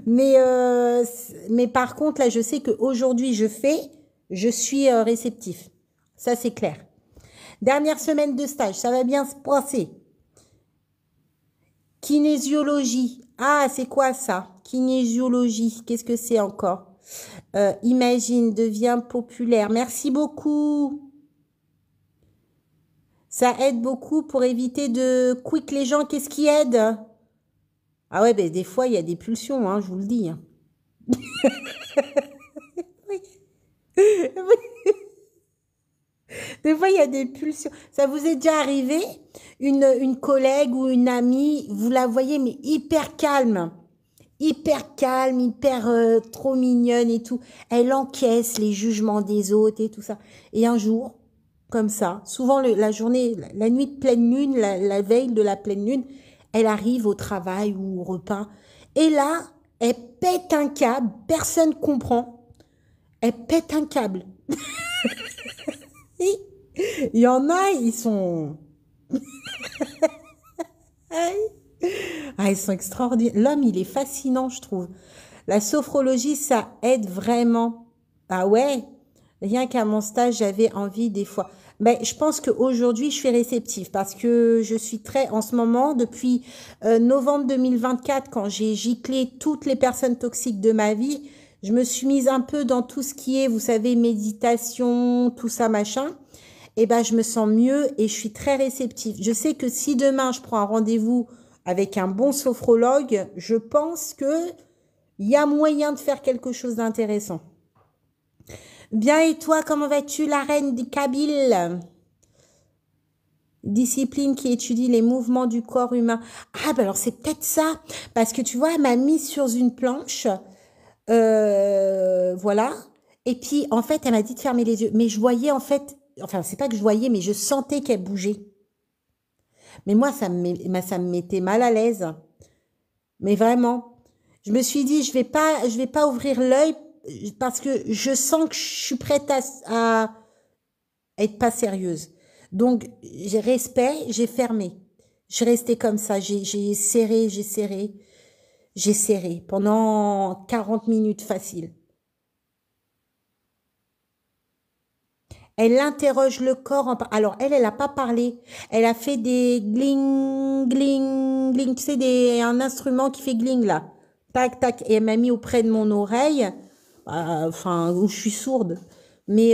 Mais par contre, là, je sais qu'aujourd'hui, je suis réceptif. Ça, c'est clair. Dernière semaine de stage, ça va bien se passer. Kinésiologie. Ah, c'est quoi ça? Kinésiologie. Qu'est-ce que c'est encore? Imagine, devient populaire. Merci beaucoup. Ça aide beaucoup pour éviter de quick les gens. Qu'est-ce qui aide? Ah ouais, ben des fois, il y a des pulsions, hein, je vous le dis. Hein. Des fois, il y a des pulsions. Ça vous est déjà arrivé? Une collègue ou une amie, vous la voyez, mais hyper calme. Hyper calme, hyper trop mignonne et tout. Elle encaisse les jugements des autres et tout ça. Et un jour, comme ça, souvent la journée, la nuit de pleine lune, la veille de la pleine lune, elle arrive au travail ou au repas. Et là, elle pète un câble, personne comprend. Elle pète un câble. Il y en a, ils sont... Ah, ils sont extraordinaires. L'homme, il est fascinant, je trouve. La sophrologie, ça aide vraiment. Ah ouais, rien qu'à mon stage, j'avais envie des fois. Mais je pense qu'aujourd'hui, je suis réceptive parce que je suis très, en ce moment, depuis novembre 2024, quand j'ai giclé toutes les personnes toxiques de ma vie, je me suis mise un peu dans tout ce qui est, vous savez, méditation, tout ça, machin. Eh ben, je me sens mieux et je suis très réceptive. Je sais que si demain, je prends un rendez-vous avec un bon sophrologue, je pense que il y a moyen de faire quelque chose d'intéressant. Bien, et toi, comment vas-tu, la reine des Kabyles? Discipline qui étudie les mouvements du corps humain. Ah, ben alors c'est peut-être ça. Parce que tu vois, elle m'a mis sur une planche. Voilà. Et puis, en fait, elle m'a dit de fermer les yeux. Mais je voyais, en fait, enfin, c'est pas que je voyais, mais je sentais qu'elle bougeait. Mais moi, ça me mettait mal à l'aise. Mais vraiment. Je me suis dit, je vais pas ouvrir l'œil parce que je sens que je suis prête à être pas sérieuse. Donc, j'ai respect, j'ai fermé. Je suis restée comme ça, j'ai serré, j'ai serré pendant 40 minutes facile. Elle interroge le corps. Alors, elle a pas parlé. Elle a fait des gling, gling, gling. Tu sais, un instrument qui fait gling, là. Tac, tac. Et elle m'a mis auprès de mon oreille. Enfin, où je suis sourde. Mais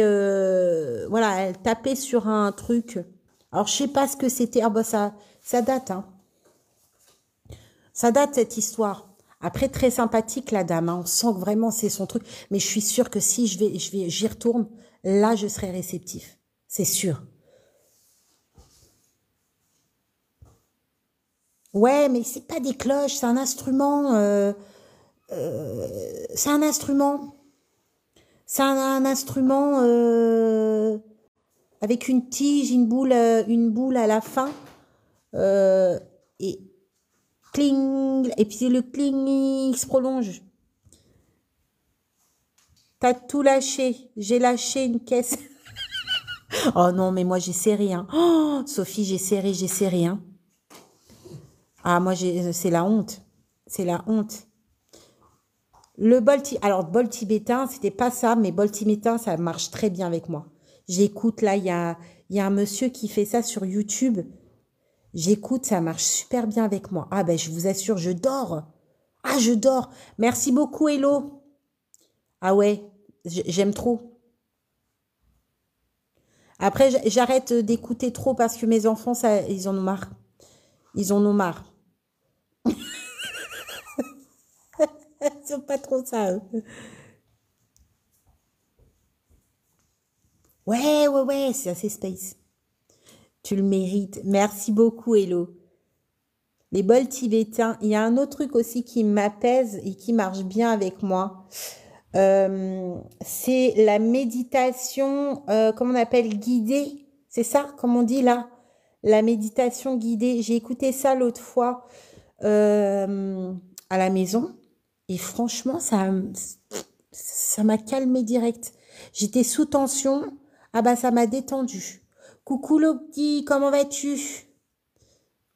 voilà, elle tapait sur un truc. Alors, je sais pas ce que c'était. Ah bah ça date, hein. Ça date, cette histoire. Après, très sympathique, la dame, hein. On sent que vraiment c'est son truc. Mais je suis sûre que si j'y retourne, là, je serai réceptif. C'est sûr. Ouais, mais c'est pas des cloches, c'est un instrument. C'est un instrument. C'est un instrument avec une tige, une boule à la fin. Et cling. Et puis le cling, il se prolonge. T'as tout lâché. J'ai lâché une caisse. Oh non, mais moi j'ai serré, hein. Oh, Sophie, j'ai serré, hein. Ah, moi c'est la honte. C'est la honte. Alors, bol tibétain, c'était pas ça, mais bol tibétain, ça marche très bien avec moi. J'écoute, là, il y a un monsieur qui fait ça sur YouTube. J'écoute, ça marche super bien avec moi. Ah ben, je vous assure, je dors. Ah, je dors. Merci beaucoup, Hello. Ah ouais, j'aime trop. Après, j'arrête d'écouter trop parce que mes enfants, ça, ils en ont marre. Ils en ont marre. Ils sont pas trop ça, eux. Ouais, c'est assez space. Tu le mérites. Merci beaucoup, Hello. Les bols tibétains. Il y a un autre truc aussi qui m'apaise et qui marche bien avec moi. C'est la méditation, comment on appelle, guidée. C'est ça, comme on dit là? La méditation guidée. J'ai écouté ça l'autre fois euh, à la maison. Et franchement, ça m'a calmé direct. J'étais sous tension. Ah bah, ça m'a détendu. Coucou le petit, comment vas-tu?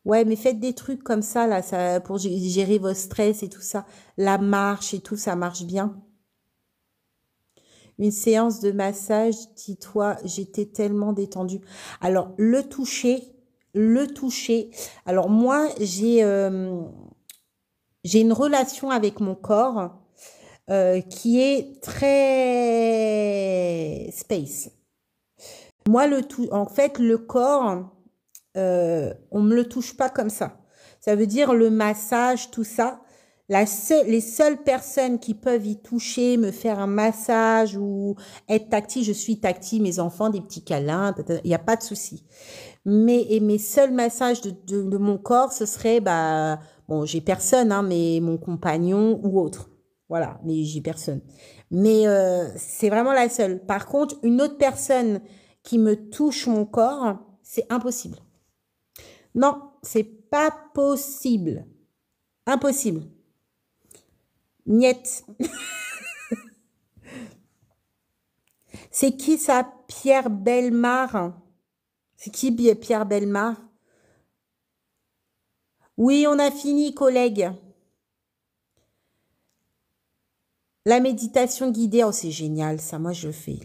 Ouais, mais faites des trucs comme ça, là, ça, pour gérer vos stress et tout ça. La marche et tout, ça marche bien. Une séance de massage, dis-toi, j'étais tellement détendue. Alors, le toucher. Alors, moi, j'ai une relation avec mon corps qui est très space. Moi, en fait, le corps, on me le touche pas comme ça. Ça veut dire le massage, tout ça. Les seules personnes qui peuvent y toucher, me faire un massage ou être tactile, je suis tactile, mes enfants, des petits câlins, il n'y a pas de souci. Et mes seuls massages de mon corps, ce serait, bah, bon, j'ai personne, hein, mais mon compagnon ou autre. Voilà, mais j'ai personne. Mais c'est vraiment la seule. Par contre, une autre personne qui me touche mon corps, c'est impossible. Non, c'est pas possible. Impossible. Niet. C'est qui ça, Pierre Bellemare? C'est qui Pierre Bellemare? Oui, on a fini, collègue. La méditation guidée, oh, c'est génial, ça, moi je le fais.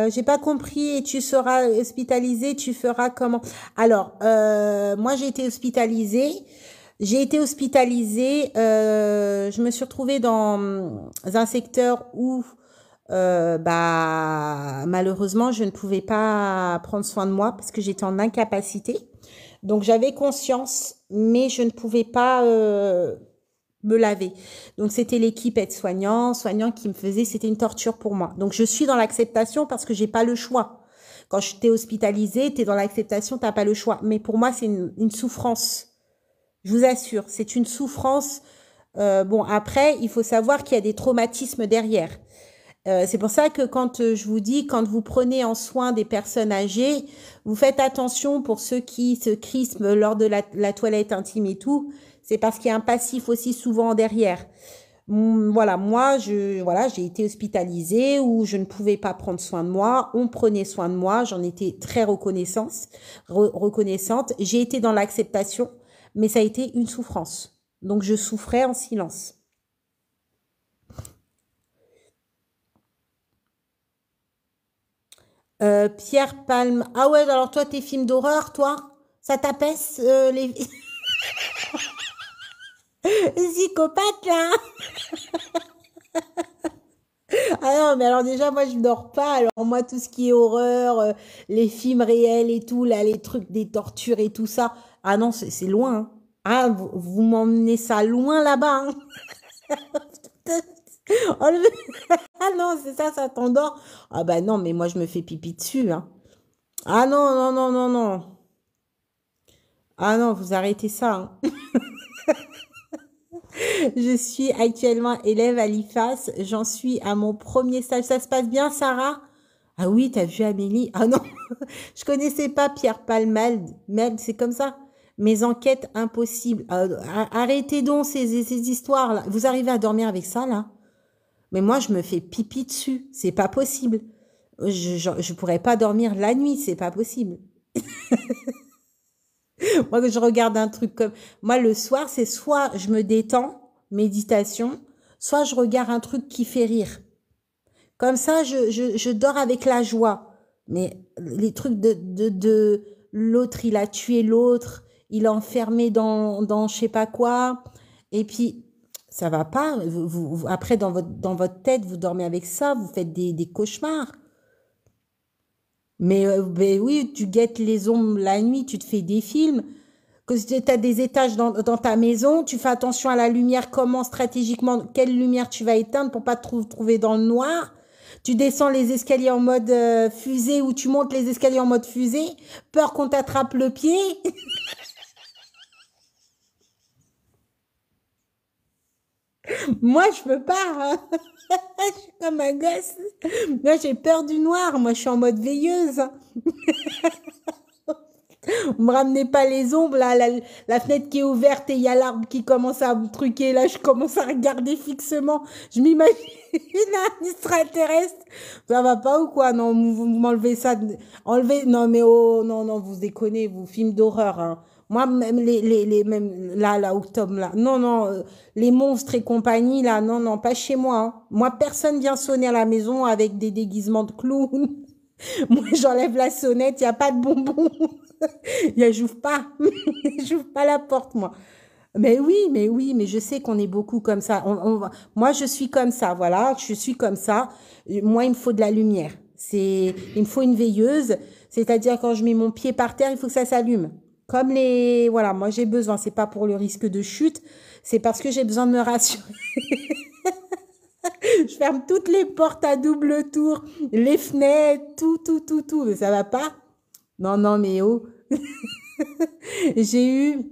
J'ai pas compris. Et tu seras hospitalisé, tu feras comment? Alors, moi j'ai été hospitalisée. Je me suis retrouvée dans un secteur où, bah, malheureusement, je ne pouvais pas prendre soin de moi parce que j'étais en incapacité. Donc, j'avais conscience, mais je ne pouvais pas me laver. Donc, c'était l'équipe soignant qui me faisait, c'était une torture pour moi. Donc, je suis dans l'acceptation parce que j'ai pas le choix. Quand je t'ai hospitalisée, t'es dans l'acceptation, t'as pas le choix. Mais pour moi, c'est une souffrance. Je vous assure, c'est une souffrance. Bon, après, il faut savoir qu'il y a des traumatismes derrière. C'est pour ça que quand je vous dis, quand vous prenez en soin des personnes âgées, vous faites attention pour ceux qui se crispent lors de la toilette intime et tout. C'est parce qu'il y a un passif aussi souvent derrière. Voilà, voilà, j'ai été hospitalisée où je ne pouvais pas prendre soin de moi. On prenait soin de moi. J'en étais très reconnaissante. J'ai été dans l'acceptation, mais ça a été une souffrance. Donc, je souffrais en silence. Pierre Palme. Ah ouais, alors toi, tes films d'horreur, toi, ça t'apaise les psychopathes, là? Ah non, mais alors déjà, moi, je dors pas. Alors moi, tout ce qui est horreur, les films réels et tout, là, les trucs des tortures et tout ça. Ah non, c'est loin, hein. Ah, vous m'emmenez ça loin là-bas, hein. Oh, ah non, c'est ça, ça t'endort. Ah bah non, mais moi, je me fais pipi dessus, hein. Ah non, non, non, non, non. Ah non, vous arrêtez ça, hein. Je suis actuellement élève à l'IFAS. J'en suis à mon premier stage. Ça se passe bien, Sarah? Ah oui, t'as vu Amélie? Ah non, je connaissais pas Pierre Palmade. Merde, c'est comme ça. Mes enquêtes impossibles. Arrêtez donc ces histoires-là. Vous arrivez à dormir avec ça, là? Mais moi, je me fais pipi dessus. C'est pas possible. Je pourrais pas dormir la nuit. C'est pas possible. Moi, je regarde un truc comme... Moi, le soir, c'est soit je me détends, méditation, soit je regarde un truc qui fait rire. Comme ça, je dors avec la joie. Mais les trucs de l'autre, il a tué l'autre, il est enfermé dans je sais pas quoi. Et puis, ça va pas. Après, dans votre tête, vous dormez avec ça, vous faites des cauchemars. Mais oui, tu guettes les ombres la nuit, tu te fais des films. Que tu as des étages dans ta maison, tu fais attention à la lumière, comment stratégiquement, quelle lumière tu vas éteindre pour pas te trouver dans le noir. Tu descends les escaliers en mode fusée ou tu montes les escaliers en mode fusée, peur qu'on t'attrape le pied. Moi, je peux pas, hein. Je suis comme un gosse. Moi, j'ai peur du noir. Moi, je suis en mode veilleuse. Me ramenez pas les ombres, là, la fenêtre qui est ouverte et il y a l'arbre qui commence à me truquer. Là, je commence à regarder fixement. Je m'imagine un extraterrestre. Ça va pas ou quoi? Non, vous m'enlevez ça. Enlevez. Non, mais oh, non, non, vous déconnez, vous, films d'horreur, hein. Moi, même même là, Octobre, là. Non, non, les monstres et compagnie, là, non, non, pas chez moi, hein. Moi, personne vient sonner à la maison avec des déguisements de clown. Moi, j'enlève la sonnette, il n'y a pas de bonbons. J'ouvre pas. J'ouvre pas la porte, moi. Mais je sais qu'on est beaucoup comme ça. Moi, je suis comme ça, voilà. Je suis comme ça. Moi, il me faut de la lumière. Il me faut une veilleuse. C'est-à-dire, quand je mets mon pied par terre, il faut que ça s'allume. Voilà, moi, j'ai besoin. C'est pas pour le risque de chute. C'est parce que j'ai besoin de me rassurer. Je ferme toutes les portes à double tour, les fenêtres, tout, tout, tout, tout. Mais ça va pas? Non, non, mais oh. J'ai eu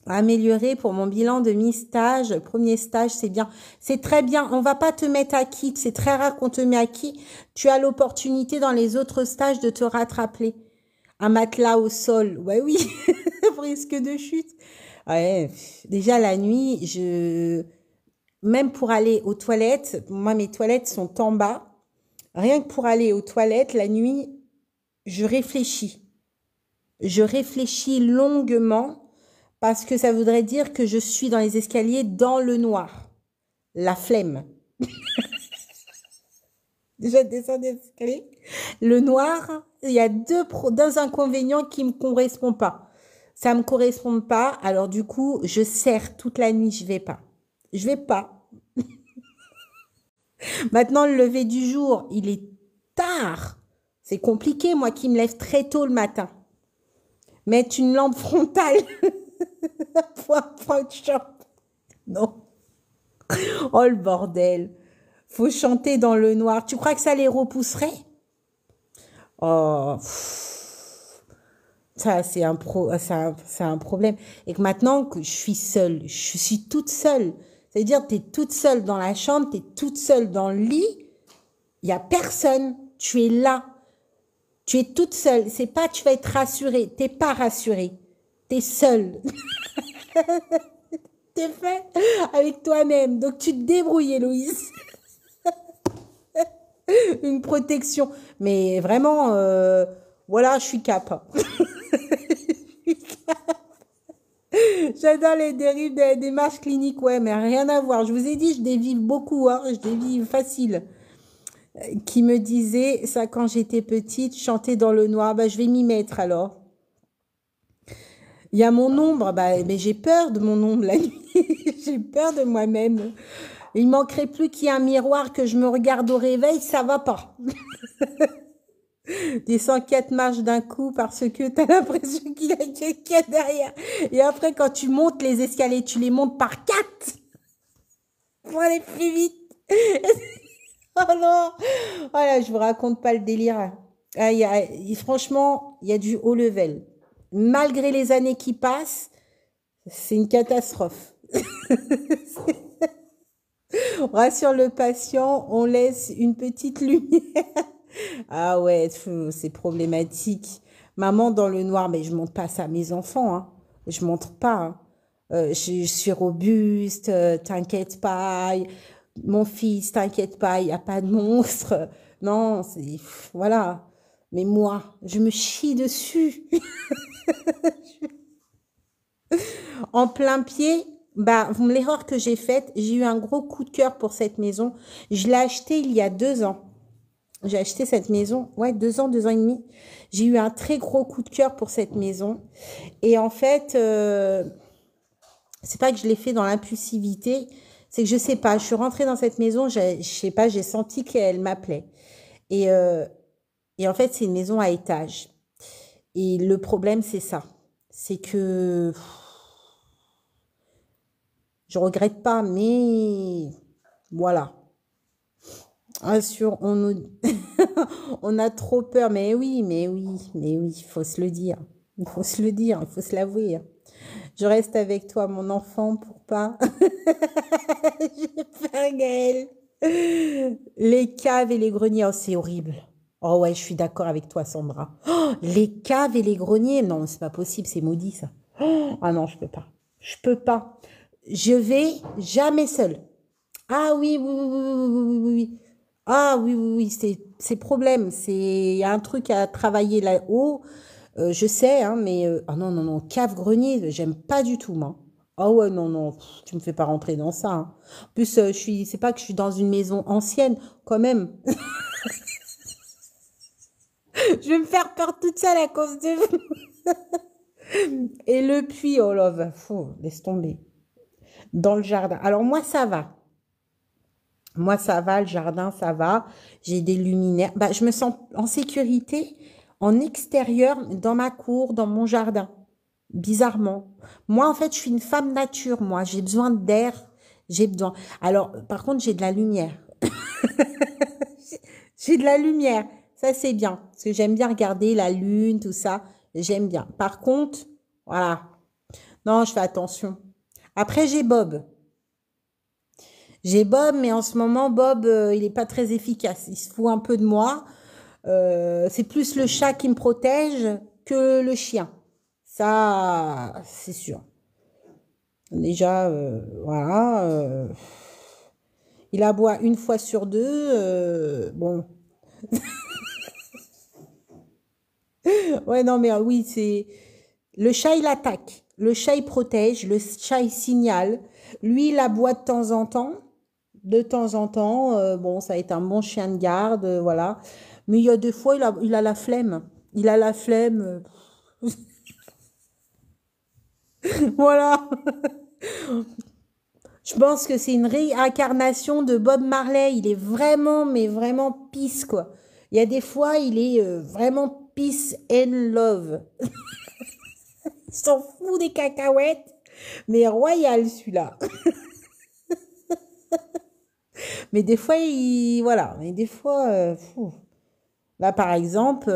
amélioré pour mon bilan de mi-stage. Premier stage, c'est bien. C'est très bien. On va pas te mettre à qui. C'est très rare qu'on te met à qui. Tu as l'opportunité dans les autres stages de te rattraper. Un matelas au sol. Ouais, oui. Risque de chute. Ouais. Déjà, la nuit, même pour aller aux toilettes, moi, mes toilettes sont en bas. Rien que pour aller aux toilettes, la nuit, je réfléchis. Je réfléchis longuement parce que ça voudrait dire que je suis dans les escaliers dans le noir. La flemme. Déjà descendre les escaliers. Le noir, il y a deux inconvénients qui me correspondent pas. Ça me correspond pas. Alors du coup, je serre toute la nuit. Je vais pas. Je vais pas. Maintenant, le lever du jour, il est tard. C'est compliqué, moi qui me lève très tôt le matin. Mettre une lampe frontale pour un Photoshop. Non. Oh le bordel. Faut chanter dans le noir. Tu crois que ça les repousserait? Oh. Ça, c'est un problème. Et que maintenant que je suis seule, je suis toute seule. C'est-à-dire, tu es toute seule dans la chambre, tu es toute seule dans le lit. Il n'y a personne. Tu es là. Tu es toute seule. C'est pas tu vas être rassurée. T'es pas rassurée. T'es seule. T'es fait avec toi-même. Donc tu te débrouilles, Héloïse. Une protection. Mais vraiment, voilà, je suis cap. J'adore les dérives des démarches cliniques. Ouais, mais rien à voir. Je vous ai dit, je dévive beaucoup. Hein. Je dévive facile. Qui me disait ça quand j'étais petite, chanter dans le noir. Bah, je vais m'y mettre alors. Il y a mon ombre, bah, mais j'ai peur de mon ombre la nuit. J'ai peur de moi-même. Il manquerait plus qu'il y ait un miroir que je me regarde au réveil, ça va pas. Des 104 marches d'un coup parce que tu as l'impression qu'il y a quelqu'un derrière. Et après, quand tu montes les escaliers, tu les montes par 4 pour aller plus vite. Oh non! Voilà, je vous raconte pas le délire. Ah, franchement, il y a du haut level. Malgré les années qui passent, c'est une catastrophe. On rassure le patient, on laisse une petite lumière. Ah ouais, c'est problématique. Maman dans le noir, mais je montre pas ça à mes enfants, hein. Je montre pas, hein. Je suis robuste, t'inquiète pas. Mon fils, t'inquiète pas, il n'y a pas de monstre. Non, voilà. Mais moi, je me chie dessus. En plein pied, Bah, l'erreur que j'ai faite, j'ai eu un gros coup de cœur pour cette maison. Je l'ai achetée il y a 2 ans. J'ai acheté cette maison, ouais, 2 ans, 2 ans et demi. J'ai eu un très gros coup de cœur pour cette maison. Et en fait, c'est pas que je l'ai fait dans l'impulsivité, c'est que je sais pas, je suis rentrée dans cette maison, je sais pas, j'ai senti qu'elle m'appelait. Et, euh, et en fait, c'est une maison à étage. Et le problème, c'est ça. C'est que je regrette pas, mais voilà. Ah, on nous... on a trop peur, mais oui, mais oui, mais oui, il faut se le dire. Il faut se le dire, il faut se l'avouer. Je reste avec toi, mon enfant, pour pas. J'ai peur, Gaëlle. Les caves et les greniers, oh, c'est horrible. Oh ouais, je suis d'accord avec toi, Sandra. Oh, les caves et les greniers, non, c'est pas possible, c'est maudit ça. Oh, ah non, je peux pas. Je peux pas. Je vais jamais seule. Ah oui, oui, oui, oui, oui, oui, oui, oui, oui. Ah oui, oui, oui, c'est problème. Il y a un truc à travailler là-haut. Je sais, hein, mais ah non, non, non, cave-grenier, j'aime pas du tout, moi. Ah ouais, non, non, pff, tu me fais pas rentrer dans ça, hein. En plus, c'est pas que je suis dans une maison ancienne, quand même. Je vais me faire peur toute seule à cause de vous. Et le puits, oh là, laisse tomber. Dans le jardin. Alors moi, ça va. Moi, ça va, le jardin, ça va. J'ai des luminaires. Bah, je me sens en sécurité en extérieur, dans ma cour, dans mon jardin. Bizarrement. Moi, en fait, je suis une femme nature, moi. J'ai besoin d'air. J'ai besoin. Alors, par contre, j'ai de la lumière. J'ai de la lumière. Ça, c'est bien. Parce que j'aime bien regarder la lune, tout ça. J'aime bien. Par contre, voilà. Non, je fais attention. Après, j'ai Bob. J'ai Bob, mais en ce moment, Bob, il n'est pas très efficace. Il se fout un peu de moi. C'est plus le chat qui me protège que le chien. Ça, c'est sûr. Déjà, voilà. Il aboie une fois sur deux. Bon. Ouais, non, mais oui, c'est... Le chat, il attaque. Le chat, il protège. Le chat, il signale. Lui, il aboie de temps en temps. De temps en temps. Bon, ça va être un bon chien de garde, voilà. Mais il y a des fois, il a la flemme. Il a la flemme. Voilà. Je pense que c'est une réincarnation de Bob Marley. Il est vraiment, mais vraiment peace, quoi. Il y a des fois, il est vraiment peace and love. Il s'en fout des cacahuètes, mais royal, celui-là. Mais des fois, voilà. Mais des fois, là, par exemple,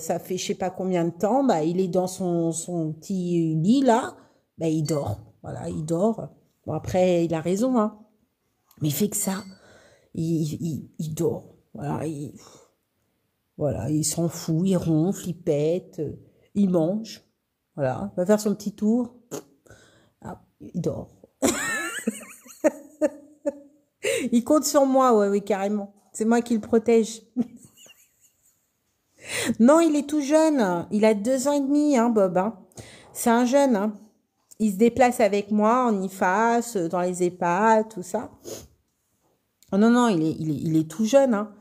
ça fait je sais pas combien de temps, bah, il est dans son petit lit, là. Bah, il dort. Voilà, il dort. Bon, après, il a raison, hein. Mais il fait que ça. Il dort. Voilà, il s'en fout, il ronfle, il pète, il mange. Voilà, il va faire son petit tour. Ah, il dort. Il compte sur moi, ouais, oui, carrément. C'est moi qui le protège. Non, il est tout jeune. Il a 2 ans et demi, hein, Bob, hein. C'est un jeune, hein. Il se déplace avec moi en IFAS, dans les EHPAD, tout ça. Oh, non, non, il est tout jeune, hein.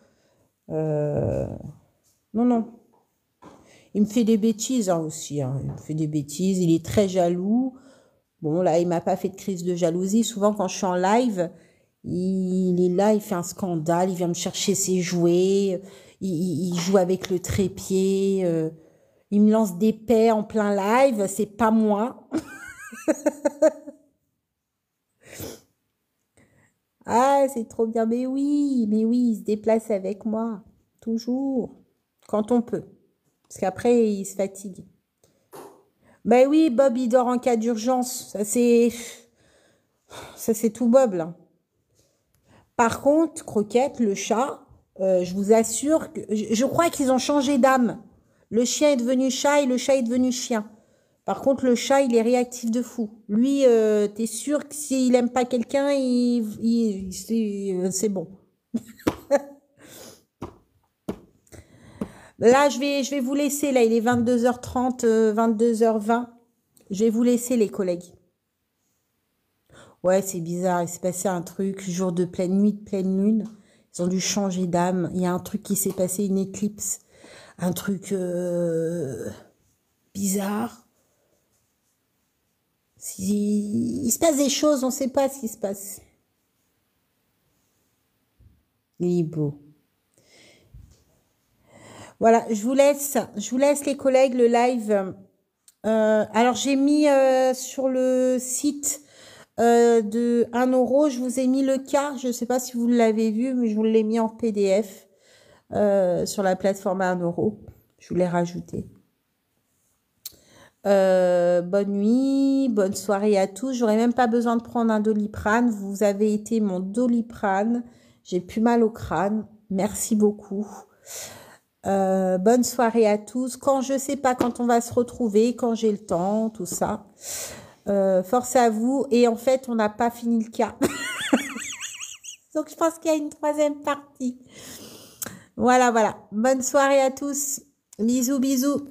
Euh, non, non. Il me fait des bêtises, hein, aussi, hein. Il me fait des bêtises. Il est très jaloux. Bon, là, il m'a pas fait de crise de jalousie. Souvent, quand je suis en live, il est là, il fait un scandale, il vient me chercher ses jouets, il joue avec le trépied, il me lance des paix en plein live, c'est pas moi. Ah, c'est trop bien, mais oui, il se déplace avec moi, toujours, quand on peut. Parce qu'après, il se fatigue. Ben oui, Bob, il dort en cas d'urgence. Ça, c'est tout Bob, là. Par contre, Croquette, le chat, je vous assure que je crois qu'ils ont changé d'âme. Le chien est devenu chat et le chat est devenu chien. Par contre, le chat, il est réactif de fou. Lui, t'es sûr que s'il aime pas quelqu'un, c'est bon. Là, je vais vous laisser. Là, il est 22h30, 22h20. Je vais vous laisser, les collègues. Ouais, c'est bizarre. Il s'est passé un truc, jour de pleine nuit, de pleine lune. Ils ont dû changer d'âme. Il y a un truc qui s'est passé, une éclipse. Un truc bizarre. Il se passe des choses, on ne sait pas ce qui se passe. Il est beau. Voilà, je vous laisse les collègues, le live. Alors, j'ai mis sur le site de 1 euro, je vous ai mis le cas. Je ne sais pas si vous l'avez vu, mais je vous l'ai mis en PDF sur la plateforme à 1 euro. Je vous l'ai rajouté. Bonne nuit, bonne soirée à tous. J'aurais même pas besoin de prendre un Doliprane. Vous avez été mon Doliprane. J'ai plus mal au crâne. Merci beaucoup. Bonne soirée à tous. Quand je sais pas quand on va se retrouver, quand j'ai le temps, tout ça. Force à vous. Et en fait, on n'a pas fini le cas. Donc, je pense qu'il y a une 3e partie. Voilà, voilà. Bonne soirée à tous. Bisous, bisous.